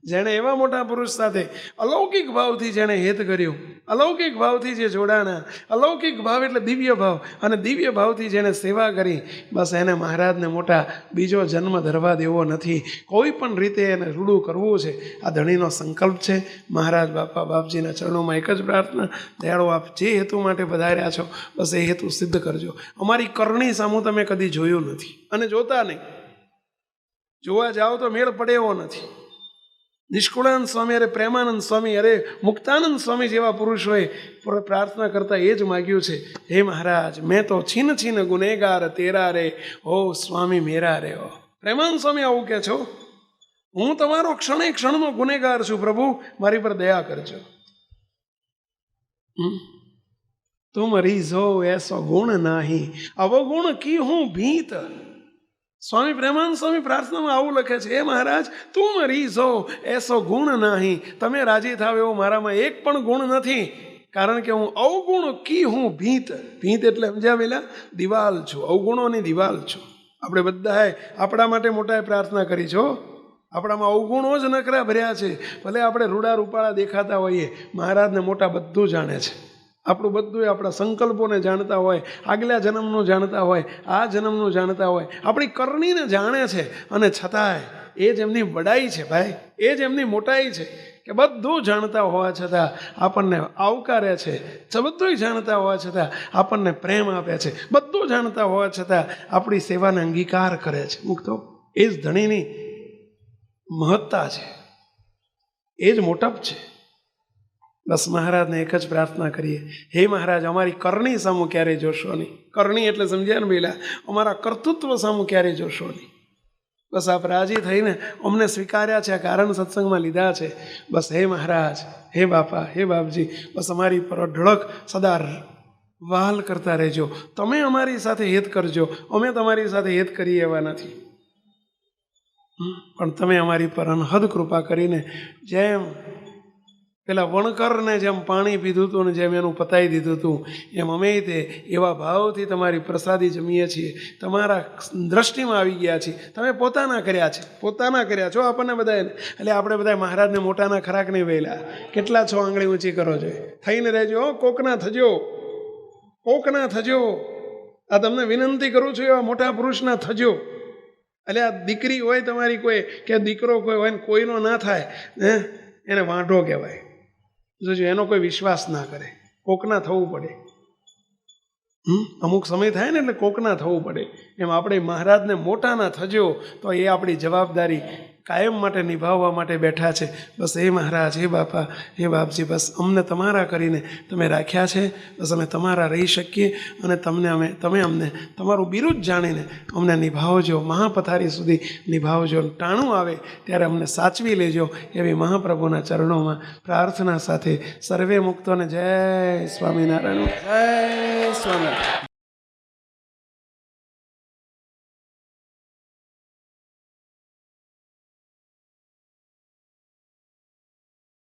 જેણે એવા મોટા પુરુષ સાથે અલૌકિક ભાવથી જેણે હેત કર્યું, અલૌકિક ભાવથી જે જોડાણા, અલૌકિક ભાવ એટલે દિવ્ય ભાવ, અને દિવ્ય ભાવથી જેણે સેવા કરી, બસ એને મહારાજને મોટા બીજો જન્મ ધરવા દેવો નથી. કોઈ પણ રીતે એને રૂડું કરવું છે, આ ધણીનો સંકલ્પ છે. મહારાજ બાપા બાપજીના ચરણોમાં એક જ પ્રાર્થના, દયાળુ આપ જે હેતુ માટે પધાર્યા છો, બસ એ હેતુ સિદ્ધ કરજો. અમારી કરણી સામું તમે કદી જોયું નથી અને જોતા નહીં. જોવા જાઓ તો મેળ પડે એવો નથી. નિષ્કુળાનંદ સ્વામી, અરે પ્રેમાનંદ સ્વામી, અરે મુક્તાનંદ સ્વામી જેવા પુરુષોએ પ્રાર્થના કરતા એ જ માગ્યું છે, હે મહારાજ મેં તો છીન છીન ગુનેગાર તેરા રે, ઓ સ્વામી મેરા રે. ઓ પ્રેમાનંદ સ્વામી આવું કહે છો, હું તમારો ક્ષણે ક્ષણનો ગુનેગાર છું, પ્રભુ મારી પર દયા કરજો. તુમ રીઝો એસો ગુણ નાહી, અવગુણ કી હું ભીત. સ્વામી પ્રેમાનંદ સ્વામી પ્રાર્થનામાં આવું લખે છે, હે મહારાજ તું રીઝો એસો ગુણ નહીં, તમે રાજી થાવ એવો મારામાં એક પણ ગુણ નથી, કારણ કે હું અવગુણ કી હું ભીત. ભીત એટલે સમજ્યા પેલા? દિવાલ છું, અવગુણોની દિવાલ છું. આપણે બધાએ આપણા માટે મોટાએ પ્રાર્થના કરી છો. આપણામાં અવગુણો જ નકરા ભર્યા છે. ભલે આપણે રૂડા રૂપાળા દેખાતા હોઈએ, મહારાજને મોટા બધું જાણે છે. આપણું બધું આપણા સંકલ્પોને જાણતા હોય, આગલા જન્મનું જાણતા હોય, આ જન્મનું જાણતા હોય, આપણી કરણીને જાણે છે. અને છતાંય એ જ એમની વડાઈ છે ભાઈ, એ જ એમની મોટાઈ છે કે બધું જાણતા હોવા છતાં આપણને આવકારે છે. બધું જાણતા હોવા છતાં આપણને પ્રેમ આપે છે. બધું જાણતા હોવા છતાં આપણી સેવાને અંગીકાર કરે છે. મુક્તો એ જ ધણીની મહત્તા છે, એ જ મોટપ છે. બસ મહારાજને એક જ પ્રાર્થના કરીએ, હે મહારાજ અમારી કરણી સામું ક્યારેય જોશો નહીં. કરણી એટલે સમજ્યા ને પેલા? અમારા કર્તૃત્વ સામું ક્યારેય જોશો નહીં. બસ આપ રાજી થઈને અમને સ્વીકાર્યા છે, આ કારણ સત્સંગમાં લીધા છે. બસ હે મહારાજ, હે બાપા, હે બાપજી, બસ અમારી પર ઢળક સદા વહાલ કરતા રહેજો. તમે અમારી સાથે હેત કરજો, અમે તમારી સાથે હેત કરીએ એવા નથી, પણ તમે અમારી પર અનહદ કૃપા કરીને જેમ પેલા વણકરને જેમ પાણી પીધું હતું ને જેમ એનું પતાવી દીધું હતું, એમ અમે તે એવા ભાવથી તમારી પ્રસાદી જમીએ છીએ, તમારા દ્રષ્ટિમાં આવી ગયા છીએ. તમે પોતાના કર્યા છે, પોતાના કર્યા છો આપણને બધાને. એટલે આપણે બધા મહારાજને મોટાના ખરાક નહીં વહેલા. કેટલા છો આંગળી ઊંચી કરો છો? થઈને રહેજો, કોકના થજો, કોકના થજો. આ તમને વિનંતી કરું છું, એવા મોટા પુરુષના થજો. એટલે આ દીકરી હોય તમારી કોઈ કે દીકરો કોઈ હોય ને કોઈનો ના થાય ને એને વાંઢો કહેવાય. જોજો એનો કોઈ વિશ્વાસ ના કરે, કોકના થવું પડે. અમુક સમય થાય ને એટલે કોકના થવું પડે. એમ આપણે મહારાજને મોટા ના થજો તો એ આપણી જવાબદારી કાયમ માટે નિભાવવા માટે બેઠા છે. બસ હે મહારાજ, હે બાપા, હે બાપજી, બસ અમને તમારા કરીને તમે રાખ્યા છે. બસ અમે તમારા રહી શકીએ અને તમે અમને તમારું બિરુદ જાણીને અમને નિભાવજો, મહાપથારી સુધી નિભાવજો. ટાણું આવે ત્યારે અમને સાચવી લેજો એવી મહાપ્રભુના ચરણોમાં પ્રાર્થના સાથે સર્વે મુક્તોને જય સ્વામિનારાયણ, જય સ્વામિનારાયણ.